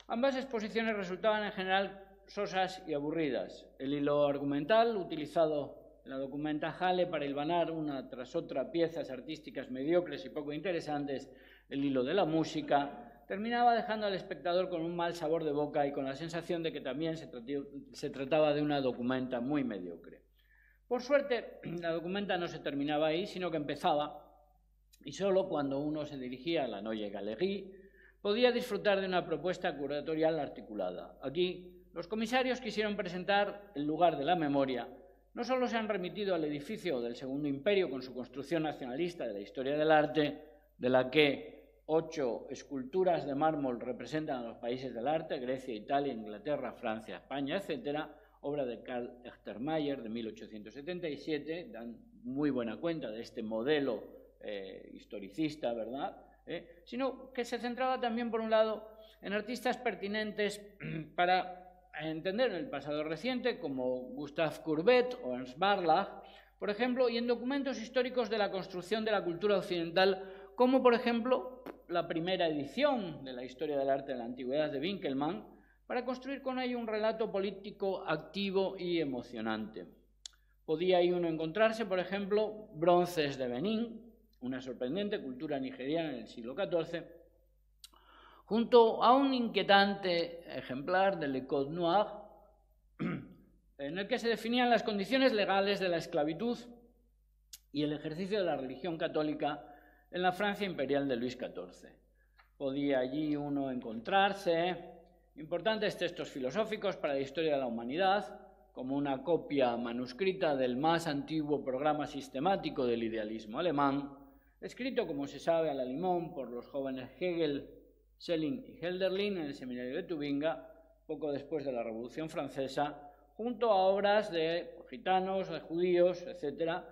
Ambas exposiciones resultaban en general sosas y aburridas. El hilo argumental, utilizado en la Documenta Halle para hilvanar una tras otra piezas artísticas mediocres y poco interesantes, el hilo de la música, terminaba dejando al espectador con un mal sabor de boca y con la sensación de que también se trataba de una documenta muy mediocre. Por suerte, la documenta no se terminaba ahí, sino que empezaba, y solo cuando uno se dirigía a la Neue Galerie podía disfrutar de una propuesta curatorial articulada. Aquí, los comisarios quisieron presentar el lugar de la memoria. No solo se han remitido al edificio del Segundo Imperio con su construcción nacionalista de la historia del arte, de la que 8 esculturas de mármol representan a los países del arte, Grecia, Italia, Inglaterra, Francia, España, etc., obra de Karl Echtermayer de 1877, dan muy buena cuenta de este modelo historicista, ¿verdad? Sino que se centraba también, por un lado, en artistas pertinentes para entender el pasado reciente, como Gustave Courbet o Ernst Barlach, por ejemplo, y en documentos históricos de la construcción de la cultura occidental, como, por ejemplo, la primera edición de la historia del arte de la antigüedad de Winkelmann, para construir con ello un relato político activo y emocionante. Podía ahí uno encontrarse, por ejemplo, bronces de Benín, una sorprendente cultura nigeriana en el siglo XIV, junto a un inquietante ejemplar de Le Code Noir, en el que se definían las condiciones legales de la esclavitud y el ejercicio de la religión católica en la Francia imperial de Luis XIV. Podía allí uno encontrarse importantes textos filosóficos para la historia de la humanidad, como una copia manuscrita del más antiguo programa sistemático del idealismo alemán, escrito, como se sabe, a la limón por los jóvenes Hegel, Schelling y Hölderlin en el seminario de Tubinga, poco después de la Revolución Francesa, junto a obras de gitanos, de judíos, etc.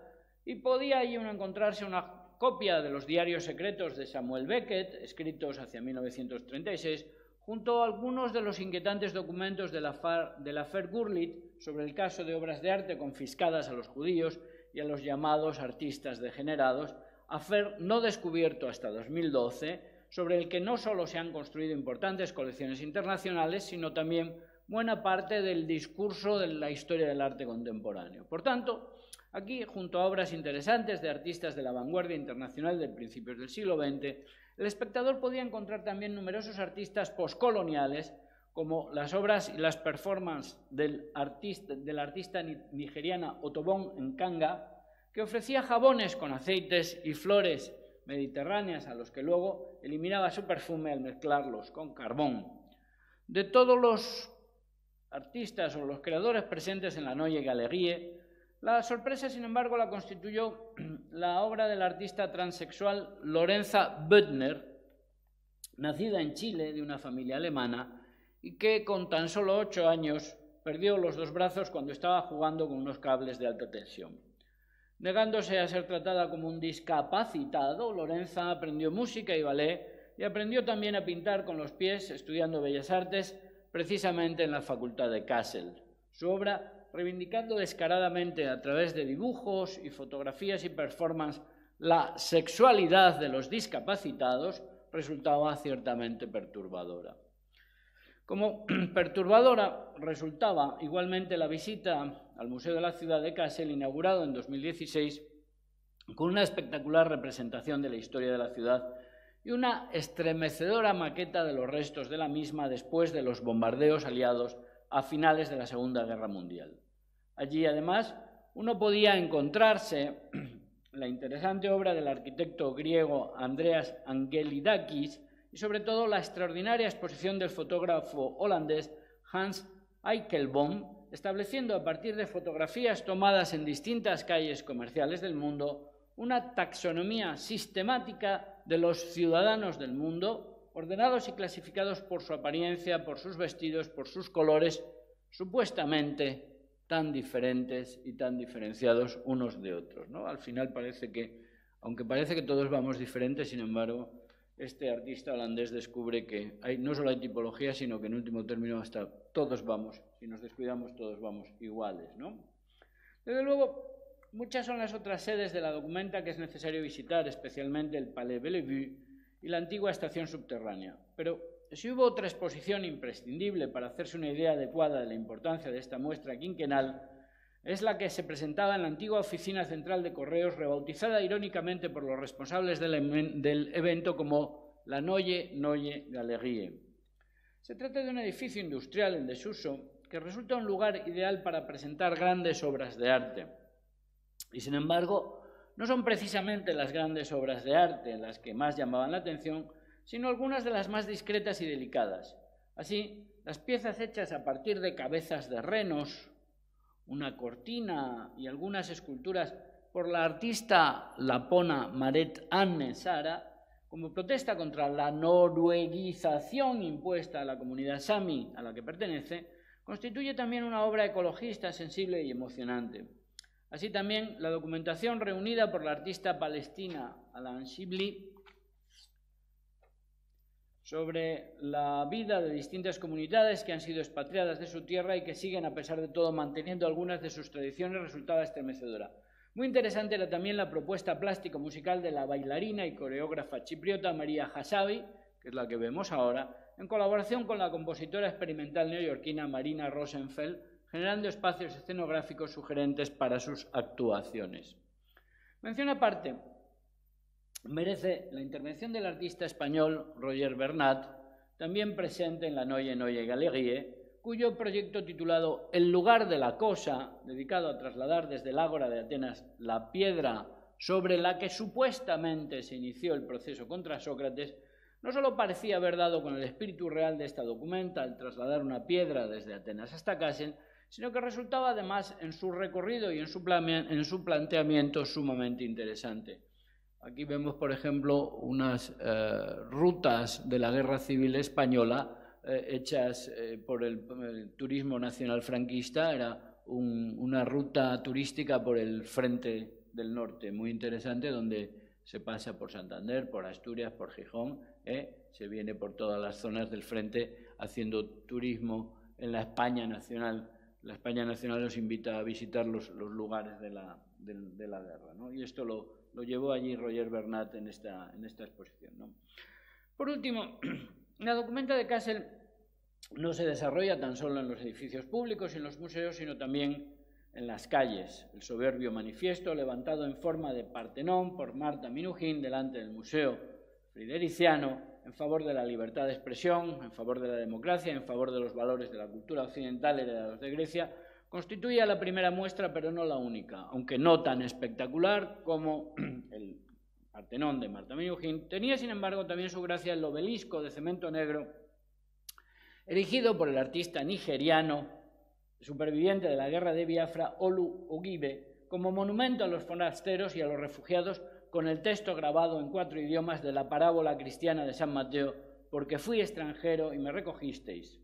Y podía allí uno encontrarse una copia de los diarios secretos de Samuel Beckett, escritos hacia 1936, junto a algunos de los inquietantes documentos de la affaire Gurlitt sobre el caso de obras de arte confiscadas a los judíos y a los llamados artistas degenerados, affaire no descubierto hasta 2012, sobre el que no solo se han construido importantes colecciones internacionales, sino también buena parte del discurso de la historia del arte contemporáneo. Por tanto, aquí, junto a obras interesantes de artistas de la vanguardia internacional de principios del siglo XX, el espectador podía encontrar también numerosos artistas postcoloniales, como las obras y las performances de la artista nigeriana Otobon Nkanga, que ofrecía jabones con aceites y flores mediterráneas a los que luego eliminaba su perfume al mezclarlos con carbón. De todos los artistas o los creadores presentes en la Neue Galerie, la sorpresa, sin embargo, la constituyó la obra del artista transexual Lorenza Büttner, nacida en Chile de una familia alemana y que con tan solo 8 años perdió los 2 brazos cuando estaba jugando con unos cables de alta tensión. Negándose a ser tratada como un discapacitado, Lorenza aprendió música y ballet y aprendió también a pintar con los pies, estudiando Bellas Artes, precisamente en la Facultad de Kassel. Su obra, reivindicando descaradamente a través de dibujos y fotografías y performance la sexualidad de los discapacitados, resultaba ciertamente perturbadora. Como perturbadora resultaba igualmente la visita al Museo de la Ciudad de Kassel, inaugurado en 2016, con una espectacular representación de la historia de la ciudad y una estremecedora maqueta de los restos de la misma después de los bombardeos aliados a finales de la Segunda Guerra Mundial. Allí, además, uno podía encontrarse la interesante obra del arquitecto griego Andreas Angelidakis y, sobre todo, la extraordinaria exposición del fotógrafo holandés Hans Eichelboom, estableciendo a partir de fotografías tomadas en distintas calles comerciales del mundo una taxonomía sistemática de los ciudadanos del mundo, ordenados y clasificados por su apariencia, por sus vestidos, por sus colores, supuestamente tan diferentes y tan diferenciados unos de otros, ¿no? Al final parece que, aunque parece que todos vamos diferentes, sin embargo, este artista holandés descubre que no solo hay tipología, sino que en último término hasta todos vamos, si nos descuidamos todos vamos iguales, ¿no? Desde luego, muchas son las otras sedes de la Documenta que es necesario visitar, especialmente el Palais Bellevue y la antigua estación subterránea. Pero si hubo otra exposición imprescindible para hacerse una idea adecuada de la importancia de esta muestra quinquenal, es la que se presentaba en la antigua oficina central de correos, rebautizada irónicamente por los responsables del evento como la Neue Galerie. Se trata de un edificio industrial en desuso que resulta un lugar ideal para presentar grandes obras de arte. Y sin embargo, no son precisamente las grandes obras de arte las que más llamaban la atención, sino algunas de las más discretas y delicadas. Así, las piezas hechas a partir de cabezas de renos, una cortina y algunas esculturas por la artista lapona Maret Anne Sara, como protesta contra la norueguización impuesta a la comunidad sami a la que pertenece, constituye también una obra ecologista, sensible y emocionante. Así también, la documentación reunida por la artista palestina Alan Shibli sobre la vida de distintas comunidades que han sido expatriadas de su tierra y que siguen, a pesar de todo, manteniendo algunas de sus tradiciones, resultaba estremecedora. Muy interesante era también la propuesta plástico-musical de la bailarina y coreógrafa chipriota María Hasabi, que es la que vemos ahora, en colaboración con la compositora experimental neoyorquina Marina Rosenfeld, generando espacios escenográficos sugerentes para sus actuaciones. Mención aparte merece la intervención del artista español Roger Bernat, también presente en la Neue Galerie, cuyo proyecto titulado El lugar de la cosa, dedicado a trasladar desde el Ágora de Atenas la piedra sobre la que supuestamente se inició el proceso contra Sócrates, no solo parecía haber dado con el espíritu real de esta documenta al trasladar una piedra desde Atenas hasta Kassel, sino que resultaba además en su recorrido y en su planteamiento sumamente interesante. Aquí vemos, por ejemplo, unas rutas de la Guerra Civil Española hechas por el turismo nacional franquista. Era una ruta turística por el frente del norte, muy interesante, donde se pasa por Santander, por Asturias, por Gijón, se viene por todas las zonas del frente haciendo turismo en la España nacional. La España nacional nos invita a visitar los lugares de la guerra, ¿no? Y esto lo llevó allí Roger Bernat en esta exposición, ¿no? Por último, la documenta de Kassel no se desarrolla tan solo en los edificios públicos y en los museos, sino también en las calles. El soberbio manifiesto levantado en forma de Partenón por Marta Minujín delante del Museo Fridericiano en favor de la libertad de expresión, en favor de la democracia, en favor de los valores de la cultura occidental heredados de Grecia, constituía la primera muestra, pero no la única, aunque no tan espectacular como el Partenón de Marta Minujín. Tenía, sin embargo, también su gracia el obelisco de cemento negro erigido por el artista nigeriano, superviviente de la guerra de Biafra, Olu Ogibe, como monumento a los forasteros y a los refugiados, con el texto grabado en 4 idiomas de la parábola cristiana de San Mateo, porque fui extranjero y me recogisteis.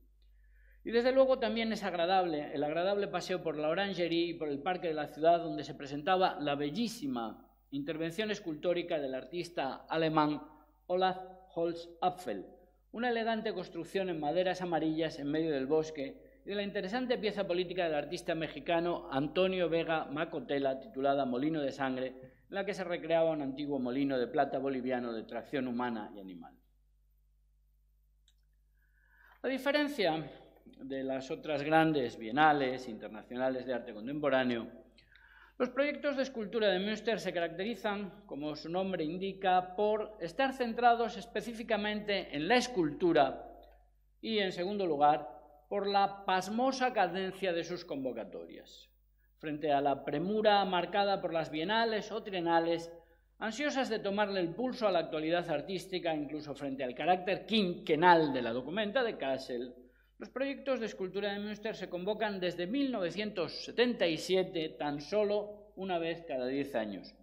Y desde luego también es agradable, el agradable paseo por la Orangerie y por el parque de la ciudad, donde se presentaba la bellísima intervención escultórica del artista alemán Olaf Holz-Apfel, una elegante construcción en maderas amarillas en medio del bosque, y de la interesante pieza política del artista mexicano Antonio Vega Macotela, titulada Molino de Sangre, en la que se recreaba un antiguo molino de plata boliviano de tracción humana y animal. A diferencia de las otras grandes bienales internacionales de arte contemporáneo, los proyectos de escultura de Münster se caracterizan, como su nombre indica, por estar centrados específicamente en la escultura y, en segundo lugar, por la pasmosa cadencia de sus convocatorias. Frente a la premura marcada por las bienales o trienales, ansiosas de tomarle el pulso a la actualidad artística, incluso frente al carácter quinquenal de la documenta de Kassel, los proyectos de escultura de Münster se convocan desde 1977 tan solo una vez cada 10 años,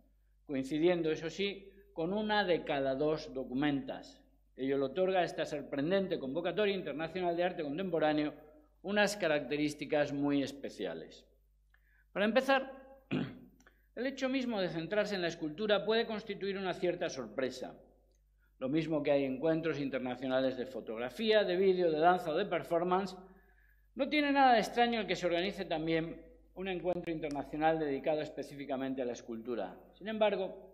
coincidiendo, eso sí, con una de cada 2 documentas. Ello le otorga a esta sorprendente convocatoria internacional de arte contemporáneo unas características muy especiales. Para empezar, el hecho mismo de centrarse en la escultura puede constituir una cierta sorpresa. Lo mismo que hay encuentros internacionales de fotografía, de vídeo, de danza o de performance, no tiene nada de extraño el que se organice también un encuentro internacional dedicado específicamente a la escultura. Sin embargo,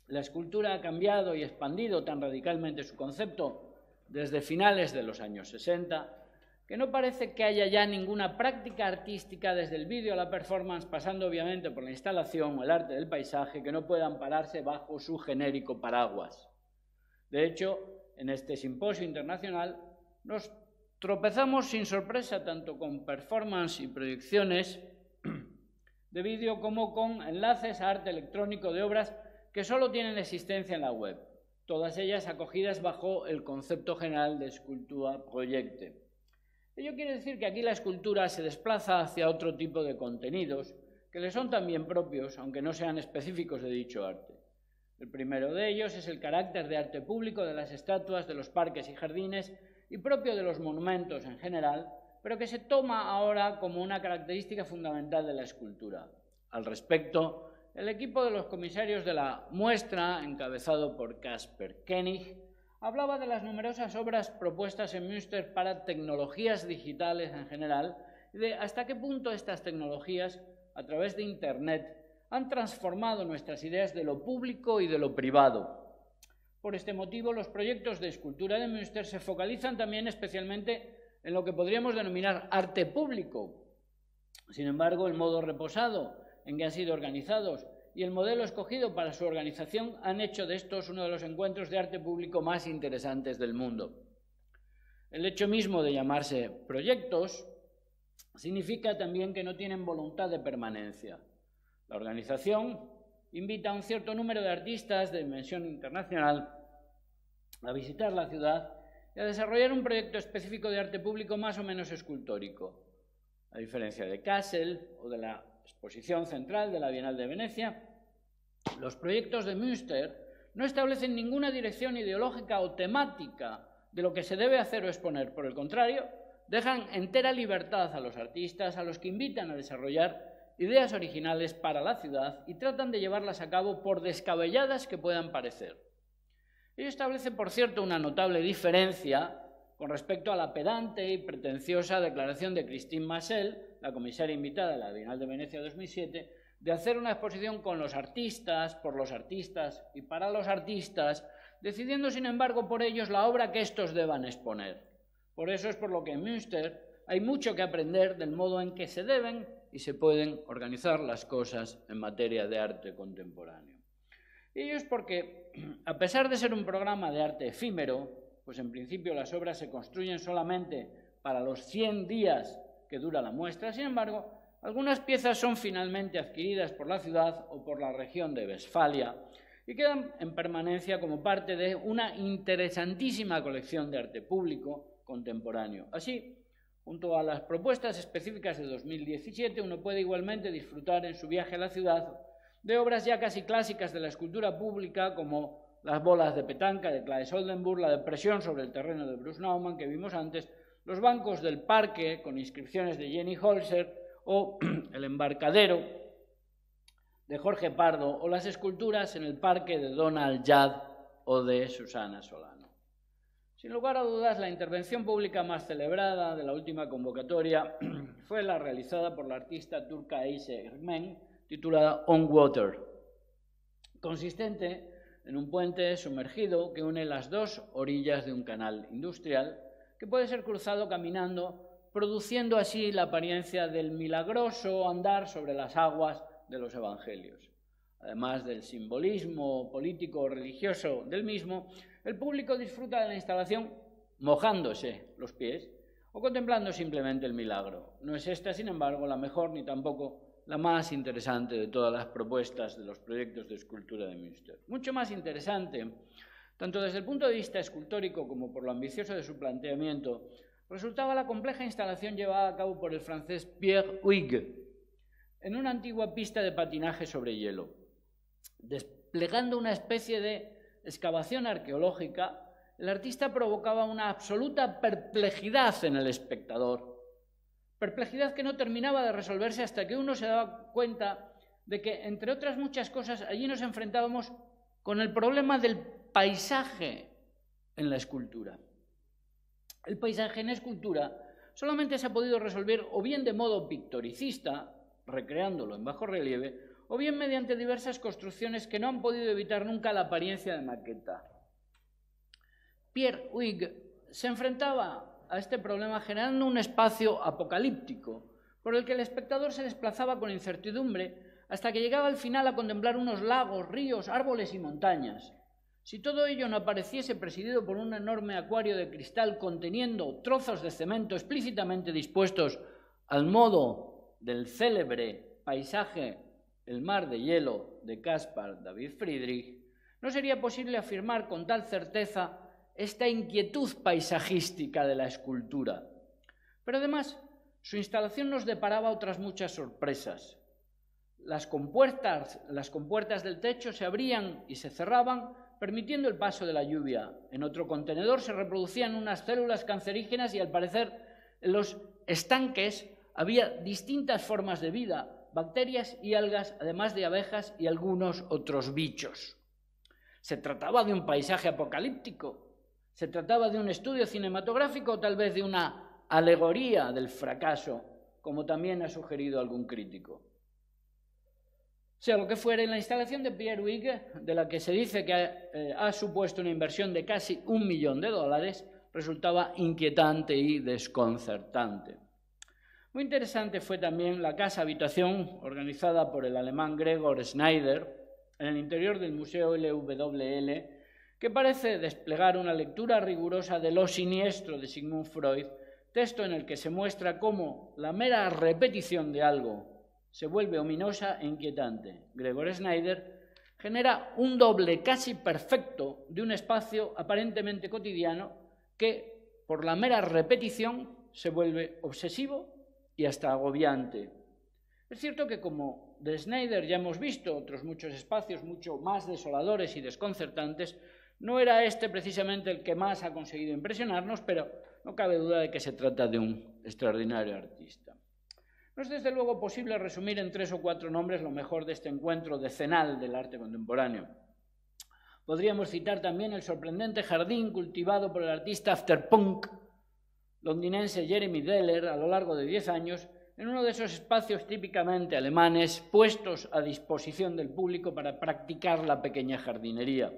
la escultura ha cambiado y expandido tan radicalmente su concepto desde finales de los años 60 que no parece que haya ya ninguna práctica artística desde el vídeo a la performance, pasando obviamente por la instalación o el arte del paisaje, que no pueda ampararse bajo su genérico paraguas. De hecho, en este simposio internacional nos tropezamos sin sorpresa tanto con performance y proyecciones de vídeo como con enlaces a arte electrónico de obras que solo tienen existencia en la web, todas ellas acogidas bajo el concepto general de escultura proyecte. Ello quiere decir que aquí la escultura se desplaza hacia otro tipo de contenidos que le son también propios, aunque no sean específicos de dicho arte. El primero de ellos es el carácter de arte público de las estatuas, de los parques y jardines y propio de los monumentos en general, pero que se toma ahora como una característica fundamental de la escultura. Al respecto, el equipo de los comisarios de la muestra, encabezado por Kasper Koenig, hablaba de las numerosas obras propuestas en Münster para tecnologías digitales en general y de hasta qué punto estas tecnologías, a través de Internet, han transformado nuestras ideas de lo público y de lo privado. Por este motivo, los proyectos de escultura de Münster se focalizan también especialmente en lo que podríamos denominar arte público. Sin embargo, el modo reposado en que han sido organizados y el modelo escogido para su organización han hecho de estos uno de los encuentros de arte público más interesantes del mundo. El hecho mismo de llamarse proyectos significa también que no tienen voluntad de permanencia. La organización invita a un cierto número de artistas de dimensión internacional a visitar la ciudad y a desarrollar un proyecto específico de arte público más o menos escultórico. A diferencia de Kassel o de la exposición central de la Bienal de Venecia, los proyectos de Münster no establecen ninguna dirección ideológica o temática de lo que se debe hacer o exponer. Por el contrario, dejan entera libertad a los artistas, a los que invitan a desarrollar ideas originales para la ciudad y tratan de llevarlas a cabo por descabelladas que puedan parecer. Ello establece, por cierto, una notable diferencia con respecto a la pedante y pretenciosa declaración de Christine Massel, la comisaria invitada a la Bienal de Venecia 2007, de hacer una exposición con los artistas, por los artistas y para los artistas, decidiendo, sin embargo, por ellos la obra que estos deban exponer. Por eso es por lo que en Münster hay mucho que aprender del modo en que se deben y se pueden organizar las cosas en materia de arte contemporáneo. Y ello es porque, a pesar de ser un programa de arte efímero, pues en principio las obras se construyen solamente para los 100 días que dura la muestra, sin embargo, algunas piezas son finalmente adquiridas por la ciudad o por la región de Westfalia y quedan en permanencia como parte de una interesantísima colección de arte público contemporáneo. Así, junto a las propuestas específicas de 2017, uno puede igualmente disfrutar en su viaje a la ciudad de obras ya casi clásicas de la escultura pública, como las bolas de petanca de Claes Oldenburg, la depresión sobre el terreno de Bruce Nauman que vimos antes, los bancos del parque con inscripciones de Jenny Holzer o el embarcadero de Jorge Pardo o las esculturas en el parque de Donald Judd o de Susana Solano. Sin lugar a dudas, la intervención pública más celebrada de la última convocatoria fue la realizada por la artista turca Ayşe Ermen, titulada On Water, consistente en un puente sumergido que une las dos orillas de un canal industrial que puede ser cruzado caminando, produciendo así la apariencia del milagroso andar sobre las aguas de los evangelios. Además del simbolismo político o religioso del mismo, el público disfruta de la instalación mojándose los pies o contemplando simplemente el milagro. No es esta, sin embargo, la mejor ni tampoco la más interesante de todas las propuestas de los proyectos de escultura de Münster. Mucho más interesante, tanto desde el punto de vista escultórico como por lo ambicioso de su planteamiento, resultaba la compleja instalación llevada a cabo por el francés Pierre Huyghe en una antigua pista de patinaje sobre hielo, desplegando una especie de excavación arqueológica. El artista provocaba una absoluta perplejidad en el espectador, perplejidad que no terminaba de resolverse hasta que uno se daba cuenta de que, entre otras muchas cosas, allí nos enfrentábamos con el problema del paisaje en la escultura. El paisaje en escultura solamente se ha podido resolver o bien de modo pictoricista, recreándolo en bajo relieve, o bien mediante diversas construcciones que no han podido evitar nunca la apariencia de maqueta. Pierre Huyghe se enfrentaba a este problema generando un espacio apocalíptico por el que el espectador se desplazaba con incertidumbre hasta que llegaba al final a contemplar unos lagos, ríos, árboles y montañas. Si todo ello no apareciese presidido por un enorme acuario de cristal conteniendo trozos de cemento explícitamente dispuestos al modo del célebre paisaje El mar de hielo de Caspar David Friedrich, no sería posible afirmar con tal certeza esta inquietud paisajística de la escultura. Pero además, su instalación nos deparaba otras muchas sorpresas. Las compuertas del techo se abrían y se cerraban, permitiendo el paso de la lluvia. En otro contenedor se reproducían unas células cancerígenas y, al parecer, en los estanques había distintas formas de vida, bacterias y algas, además de abejas y algunos otros bichos. ¿Se trataba de un paisaje apocalíptico? ¿Se trataba de un estudio cinematográfico o tal vez de una alegoría del fracaso, como también ha sugerido algún crítico? Sea lo que fuere, la instalación de Pierre Huyghe, de la que se dice que ha supuesto una inversión de casi $1 millón, resultaba inquietante y desconcertante. Muy interesante fue también la casa-habitación organizada por el alemán Gregor Schneider en el interior del Museo LWL, que parece desplegar una lectura rigurosa de Lo siniestro de Sigmund Freud, texto en el que se muestra cómo la mera repetición de algo se vuelve ominosa e inquietante. Gregor Schneider genera un doble casi perfecto de un espacio aparentemente cotidiano que, por la mera repetición, se vuelve obsesivo y hasta agobiante. Es cierto que, como de Schneider ya hemos visto otros muchos espacios mucho más desoladores y desconcertantes, no era este precisamente el que más ha conseguido impresionarnos, pero no cabe duda de que se trata de un extraordinario artista. No es desde luego posible resumir en 3 o 4 nombres lo mejor de este encuentro decenal del arte contemporáneo. Podríamos citar también el sorprendente jardín cultivado por el artista afterpunk londinense Jeremy Deller a lo largo de 10 años, en uno de esos espacios típicamente alemanes puestos a disposición del público para practicar la pequeña jardinería.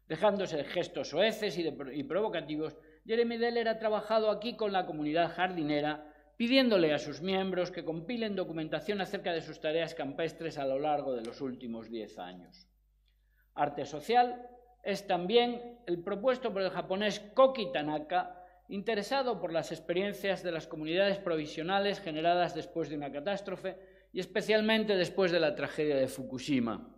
Dejándose gestos soeces y provocativos, Jeremy Deller ha trabajado aquí con la comunidad jardinera, pidiéndole a sus miembros que compilen documentación acerca de sus tareas campestres a lo largo de los últimos 10 años. Arte social es también el propuesto por el japonés Koki Tanaka, interesado por las experiencias de las comunidades provisionales generadas después de una catástrofe y especialmente después de la tragedia de Fukushima,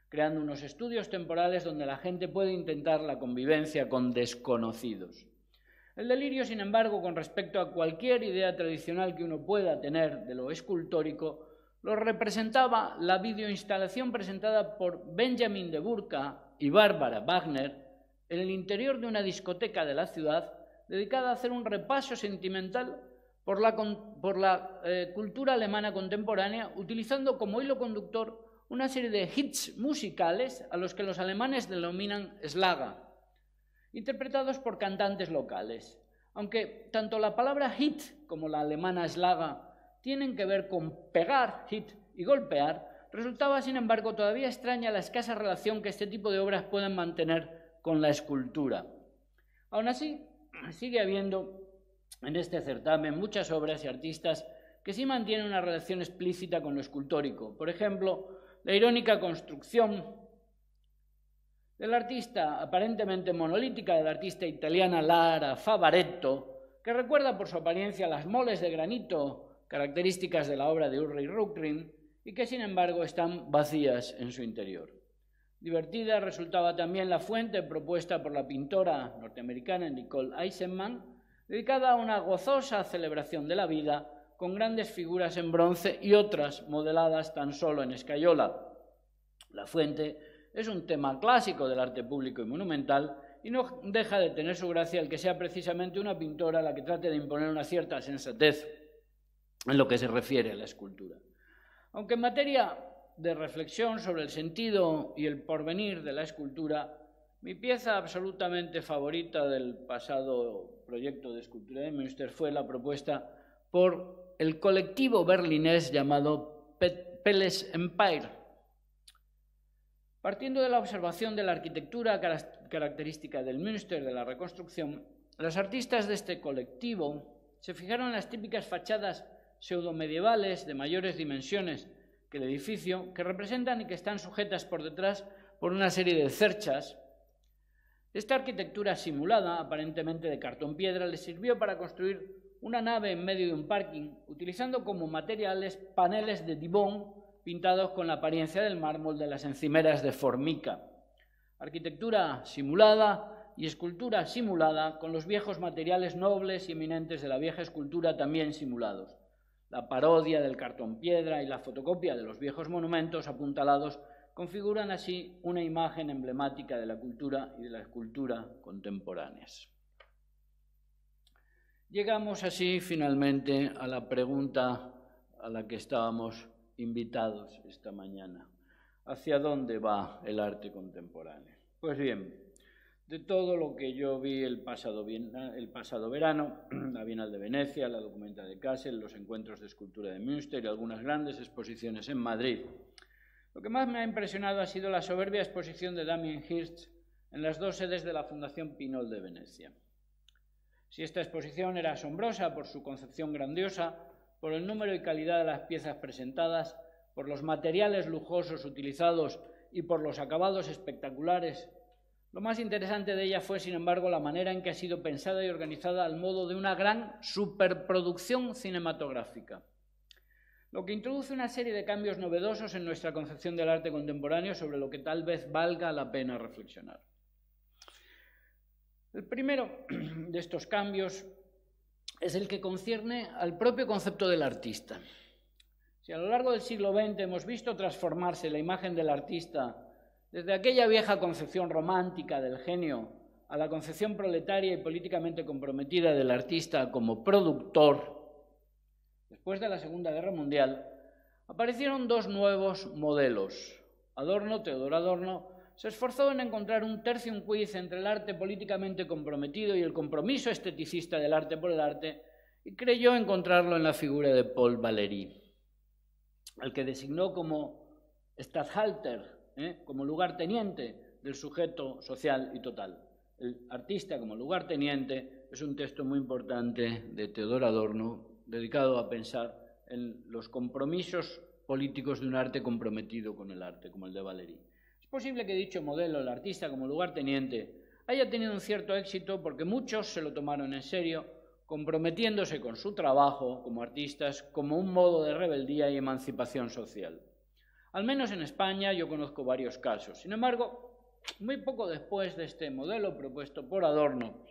creando unos estudios temporales donde la gente puede intentar la convivencia con desconocidos. El delirio, sin embargo, con respecto a cualquier idea tradicional que uno pueda tener de lo escultórico, lo representaba la videoinstalación presentada por Benjamin de Burka y Barbara Wagner en el interior de una discoteca de la ciudad, dedicada a hacer un repaso sentimental por la cultura alemana contemporánea, utilizando como hilo conductor una serie de hits musicales a los que los alemanes denominan Schlager, interpretados por cantantes locales. Aunque tanto la palabra hit como la alemana Schlager tienen que ver con pegar, hit, y golpear, resultaba, sin embargo, todavía extraña la escasa relación que este tipo de obras pueden mantener con la escultura. Aún así, sigue habiendo en este certamen muchas obras y artistas que sí mantienen una relación explícita con lo escultórico. Por ejemplo, la irónica construcción del artista aparentemente monolítica de la artista italiana Lara Favaretto, que recuerda por su apariencia las moles de granito características de la obra de Ulrich Rückgring y que, sin embargo, están vacías en su interior. Divertida resultaba también la fuente propuesta por la pintora norteamericana Nicole Eisenman, dedicada a una gozosa celebración de la vida, con grandes figuras en bronce y otras modeladas tan solo en escayola. La fuente es un tema clásico del arte público y monumental y no deja de tener su gracia el que sea precisamente una pintora la que trate de imponer una cierta sensatez en lo que se refiere a la escultura. Aunque en materia de reflexión sobre el sentido y el porvenir de la escultura, mi pieza absolutamente favorita del pasado proyecto de escultura de Münster fue la propuesta por el colectivo berlinés llamado Pelles Empire. Partiendo de la observación de la arquitectura característica del Münster de la reconstrucción, los artistas de este colectivo se fijaron en las típicas fachadas pseudomedievales de mayores dimensiones que el edificio, que representan y que están sujetas por detrás por una serie de cerchas. Esta arquitectura simulada, aparentemente de cartón piedra, les sirvió para construir una nave en medio de un parking, utilizando como materiales paneles de Dibond pintados con la apariencia del mármol de las encimeras de Formica. Arquitectura simulada y escultura simulada con los viejos materiales nobles y eminentes de la vieja escultura también simulados. La parodia del cartón piedra y la fotocopia de los viejos monumentos apuntalados configuran así una imagen emblemática de la cultura y de la escultura contemporáneas. Llegamos así finalmente a la pregunta a la que estábamos invitados esta mañana. ¿Hacia dónde va el arte contemporáneo? Pues bien, de todo lo que yo vi el pasado verano, la Bienal de Venecia, la Documenta de Kassel, los encuentros de escultura de Münster y algunas grandes exposiciones en Madrid, lo que más me ha impresionado ha sido la soberbia exposición de Damien Hirst en las dos sedes de la Fundación Pinol de Venecia. Si esta exposición era asombrosa por su concepción grandiosa, por el número y calidad de las piezas presentadas, por los materiales lujosos utilizados y por los acabados espectaculares, lo más interesante de ella fue, sin embargo, la manera en que ha sido pensada y organizada al modo de una gran superproducción cinematográfica, lo que introduce una serie de cambios novedosos en nuestra concepción del arte contemporáneo sobre lo que tal vez valga la pena reflexionar. El primero de estos cambios es el que concierne al propio concepto del artista. Si a lo largo del siglo XX hemos visto transformarse la imagen del artista desde aquella vieja concepción romántica del genio a la concepción proletaria y políticamente comprometida del artista como productor, después de la Segunda Guerra Mundial, aparecieron dos nuevos modelos. Teodor Adorno, se esforzó en encontrar un tertium quid entre el arte políticamente comprometido y el compromiso esteticista del arte por el arte, y creyó encontrarlo en la figura de Paul Valéry, al que designó como Statthalter, como lugarteniente del sujeto social y total. El artista como lugarteniente es un texto muy importante de Theodor Adorno, dedicado a pensar en los compromisos políticos de un arte comprometido con el arte, como el de Valéry. Es posible que dicho modelo, el artista como lugarteniente, haya tenido un cierto éxito porque muchos se lo tomaron en serio, comprometiéndose con su trabajo como artistas como un modo de rebeldía y emancipación social. Al menos en España yo conozco varios casos. Sin embargo, muy poco después de este modelo propuesto por Adorno,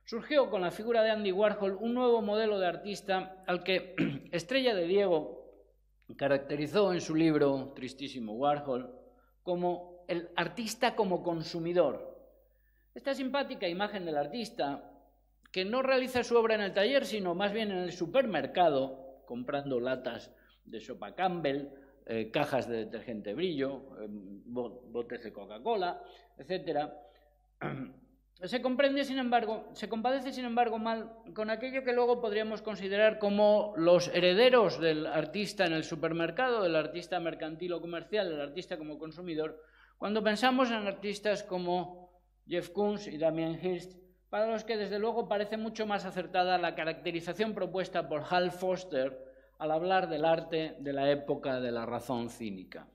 surgió con la figura de Andy Warhol un nuevo modelo de artista al que Estrella de Diego caracterizó en su libro Tristísimo Warhol como el artista como consumidor. Esta simpática imagen del artista, que no realiza su obra en el taller, sino más bien en el supermercado, comprando latas de sopa Campbell, cajas de detergente Brillo, botes de Coca-Cola, etc., se compadece, sin embargo, mal con aquello que luego podríamos considerar como los herederos del artista en el supermercado, del artista mercantil o comercial, del artista como consumidor, cuando pensamos en artistas como Jeff Koons y Damien Hirst, para los que desde luego parece mucho más acertada la caracterización propuesta por Hal Foster al hablar del arte de la época de la razón cínica.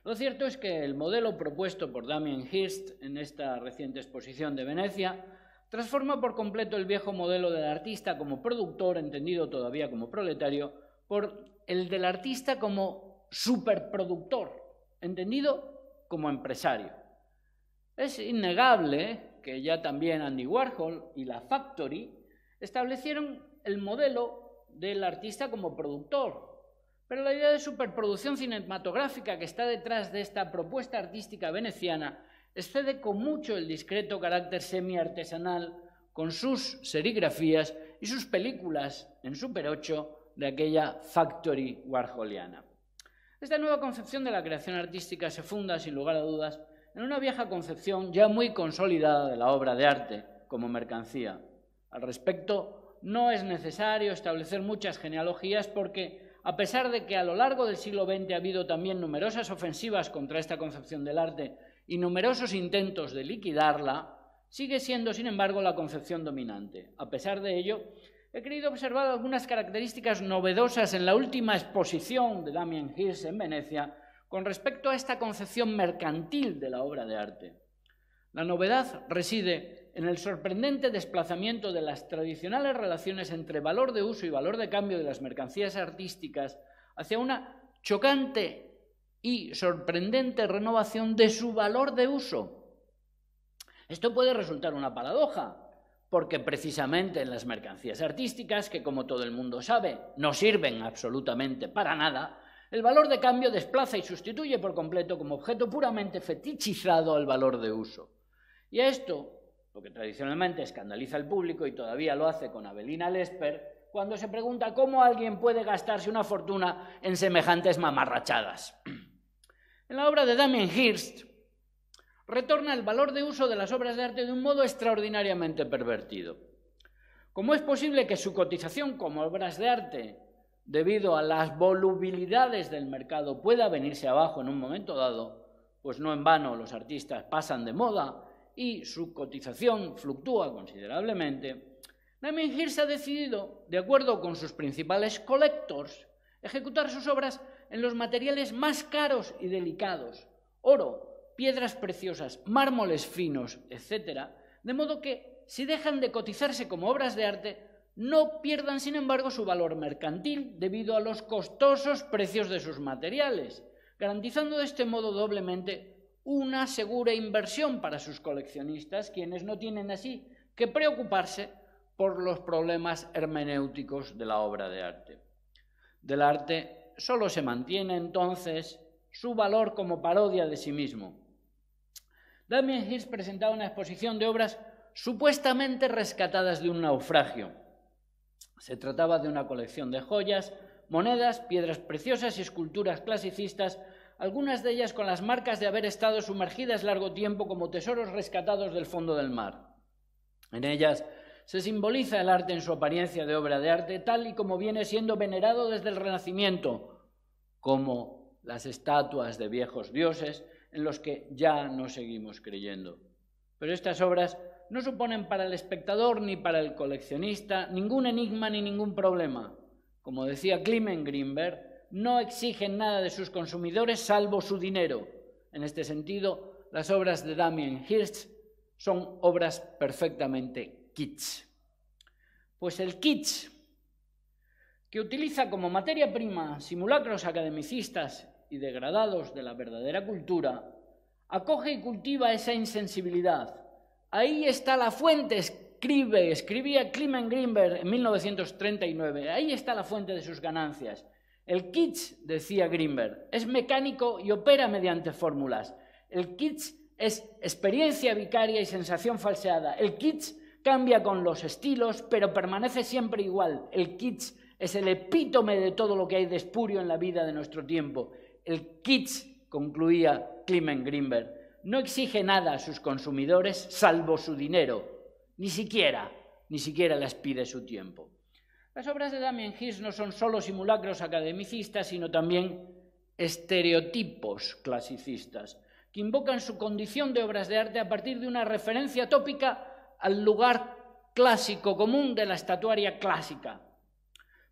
Lo cierto es que el modelo propuesto por Damien Hirst en esta reciente exposición de Venecia transforma por completo el viejo modelo del artista como productor, entendido todavía como proletario, por el del artista como superproductor, entendido como empresario. Es innegable que ya también Andy Warhol y la Factory establecieron el modelo del artista como productor, pero la idea de superproducción cinematográfica que está detrás de esta propuesta artística veneciana excede con mucho el discreto carácter semi-artesanal con sus serigrafías y sus películas en Super 8 de aquella Factory warholiana. Esta nueva concepción de la creación artística se funda, sin lugar a dudas, en una vieja concepción ya muy consolidada de la obra de arte como mercancía. Al respecto, no es necesario establecer muchas genealogías porque, a pesar de que a lo largo del siglo XX ha habido también numerosas ofensivas contra esta concepción del arte y numerosos intentos de liquidarla, sigue siendo, sin embargo, la concepción dominante. A pesar de ello, he querido observar algunas características novedosas en la última exposición de Damien Hirst en Venecia con respecto a esta concepción mercantil de la obra de arte. La novedad reside en el sorprendente desplazamiento de las tradicionales relaciones entre valor de uso y valor de cambio de las mercancías artísticas hacia una chocante y sorprendente renovación de su valor de uso. Esto puede resultar una paradoja, porque precisamente en las mercancías artísticas, que como todo el mundo sabe, no sirven absolutamente para nada, el valor de cambio desplaza y sustituye por completo como objeto puramente fetichizado al valor de uso. Y a esto, lo que tradicionalmente escandaliza al público, y todavía lo hace con Avelina Lesper, cuando se pregunta cómo alguien puede gastarse una fortuna en semejantes mamarrachadas. En la obra de Damien Hirst retorna el valor de uso de las obras de arte de un modo extraordinariamente pervertido. ¿Cómo es posible que su cotización como obras de arte, debido a las volubilidades del mercado, pueda venirse abajo en un momento dado? Pues no en vano los artistas pasan de moda y su cotización fluctúa considerablemente. Damien Hirst ha decidido, de acuerdo con sus principales collectors, ejecutar sus obras en los materiales más caros y delicados, oro, piedras preciosas, mármoles finos, etc., de modo que, si dejan de cotizarse como obras de arte, no pierdan, sin embargo, su valor mercantil debido a los costosos precios de sus materiales, garantizando de este modo doblemente una segura inversión para sus coleccionistas, quienes no tienen así que preocuparse por los problemas hermenéuticos de la obra de arte. Del arte solo se mantiene entonces su valor como parodia de sí mismo. Damien Hirst presentaba una exposición de obras supuestamente rescatadas de un naufragio. Se trataba de una colección de joyas, monedas, piedras preciosas y esculturas clasicistas algunas de ellas con las marcas de haber estado sumergidas largo tiempo como tesoros rescatados del fondo del mar. En ellas se simboliza el arte en su apariencia de obra de arte, tal y como viene siendo venerado desde el Renacimiento, como las estatuas de viejos dioses en los que ya no seguimos creyendo. Pero estas obras no suponen para el espectador ni para el coleccionista ningún enigma ni ningún problema. Como decía Clement Greenberg, no exigen nada de sus consumidores salvo su dinero. En este sentido, las obras de Damien Hirst son obras perfectamente kitsch. Pues el kitsch, que utiliza como materia prima simulacros academicistas y degradados de la verdadera cultura, acoge y cultiva esa insensibilidad. Ahí está la fuente, escribía Clement Greenberg en 1939, ahí está la fuente de sus ganancias. El kitsch, decía Greenberg, es mecánico y opera mediante fórmulas. El kitsch es experiencia vicaria y sensación falseada. El kitsch cambia con los estilos, pero permanece siempre igual. El kitsch es el epítome de todo lo que hay de espurio en la vida de nuestro tiempo. El kitsch, concluía Clement Greenberg, no exige nada a sus consumidores salvo su dinero. Ni siquiera les pide su tiempo. Las obras de Damien Hirst no son solo simulacros academicistas, sino también estereotipos clasicistas, que invocan su condición de obras de arte a partir de una referencia tópica al lugar clásico común de la estatuaria clásica.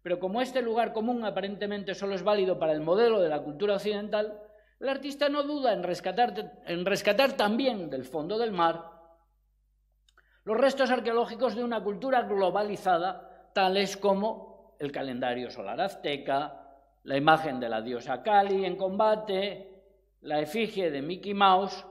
Pero como este lugar común aparentemente solo es válido para el modelo de la cultura occidental, el artista no duda en rescatar también del fondo del mar los restos arqueológicos de una cultura globalizada, tales como el calendario solar azteca, la imagen de la diosa Kali en combate, la efigie de Mickey Mouse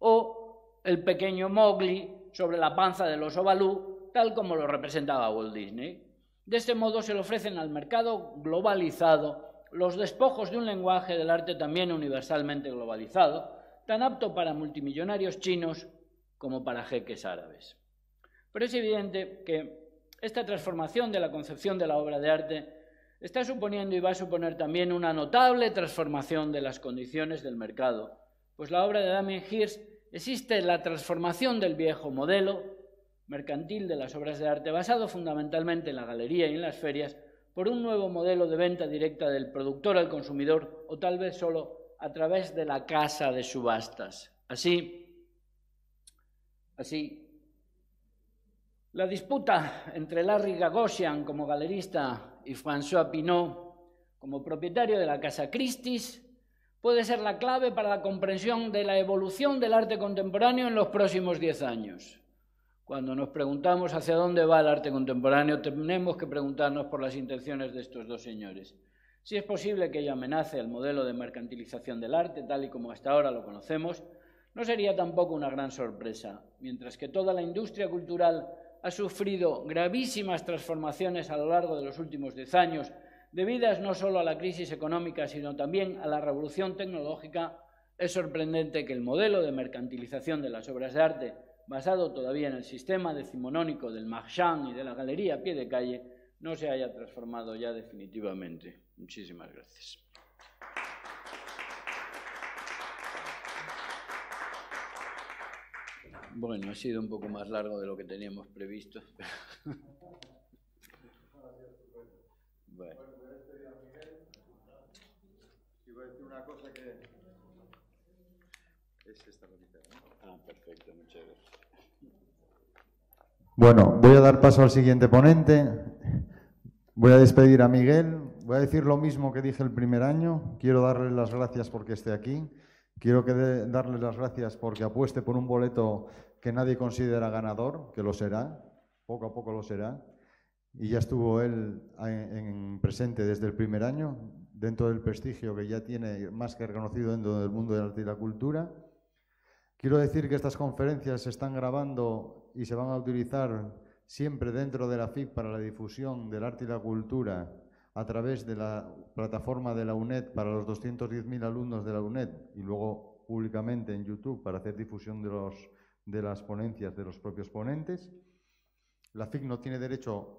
o el pequeño Mowgli sobre la panza del oso Balú, tal como lo representaba Walt Disney. De este modo se le ofrecen al mercado globalizado los despojos de un lenguaje del arte también universalmente globalizado, tan apto para multimillonarios chinos como para jeques árabes. Pero es evidente que esta transformación de la concepción de la obra de arte está suponiendo y va a suponer también una notable transformación de las condiciones del mercado, pues la obra de Damien Hirst existe la transformación del viejo modelo mercantil de las obras de arte, basado fundamentalmente en la galería y en las ferias, por un nuevo modelo de venta directa del productor al consumidor o tal vez solo a través de la casa de subastas. Así, la disputa entre Larry Gagosian como galerista y François Pinault como propietario de la Casa Christie's puede ser la clave para la comprensión de la evolución del arte contemporáneo en los próximos 10 años. Cuando nos preguntamos hacia dónde va el arte contemporáneo, tenemos que preguntarnos por las intenciones de estos dos señores. Si es posible que ello amenace el modelo de mercantilización del arte, tal y como hasta ahora lo conocemos, no sería tampoco una gran sorpresa, mientras que toda la industria cultural ha sufrido gravísimas transformaciones a lo largo de los últimos 10 años, debidas no solo a la crisis económica, sino también a la revolución tecnológica. Es sorprendente que el modelo de mercantilización de las obras de arte, basado todavía en el sistema decimonónico del marchand y de la galería a pie de calle, no se haya transformado ya definitivamente. Muchísimas gracias. Bueno, ha sido un poco más largo de lo que teníamos previsto. Bueno. Iba a decir una cosa que es esta bonita, ¿no? Ah, perfecto, muchas gracias. Bueno, voy a dar paso al siguiente ponente. Voy a despedir a Miguel. Voy a decir lo mismo que dije el primer año. Quiero darle las gracias porque esté aquí. Quiero darle las gracias porque apueste por un boleto que nadie considera ganador, que lo será, poco a poco lo será. Y ya estuvo él en presente desde el primer año, dentro del prestigio que ya tiene más que reconocido dentro del mundo del arte y la cultura. Quiero decir que estas conferencias se están grabando y se van a utilizar siempre dentro de la FIC para la difusión del arte y la cultura a través de la plataforma de la UNED para los 210.000 alumnos de la UNED y luego públicamente en YouTube para hacer difusión de las ponencias de los propios ponentes. La FIC no tiene derecho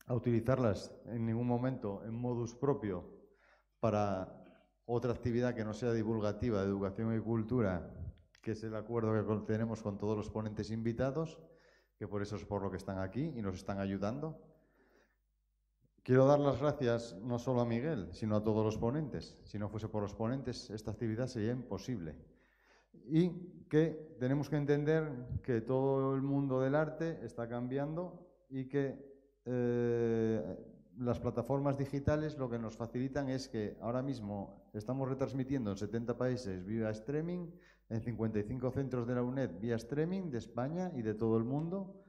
a utilizarlas en ningún momento en modus propio para otra actividad que no sea divulgativa de educación y cultura, que es el acuerdo que tenemos con todos los ponentes invitados, que por eso es por lo que están aquí y nos están ayudando. Quiero dar las gracias no solo a Miguel, sino a todos los ponentes. Si no fuese por los ponentes, esta actividad sería imposible. Y que tenemos que entender que todo el mundo del arte está cambiando y que las plataformas digitales lo que nos facilitan es que ahora mismo estamos retransmitiendo en 70 países vía streaming, en 55 centros de la UNED vía streaming de España y de todo el mundo,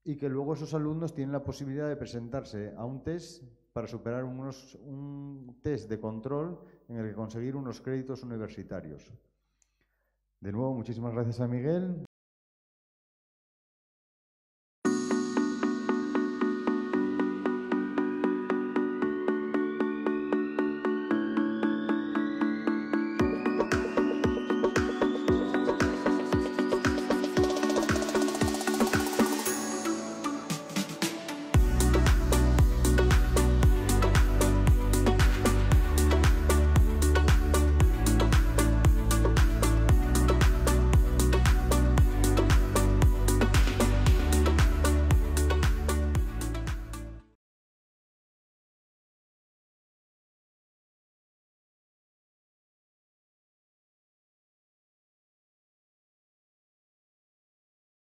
y que luego esos alumnos tienen la posibilidad de presentarse a un test para superar un test de control en el que conseguir unos créditos universitarios. De nuevo, muchísimas gracias a Miguel.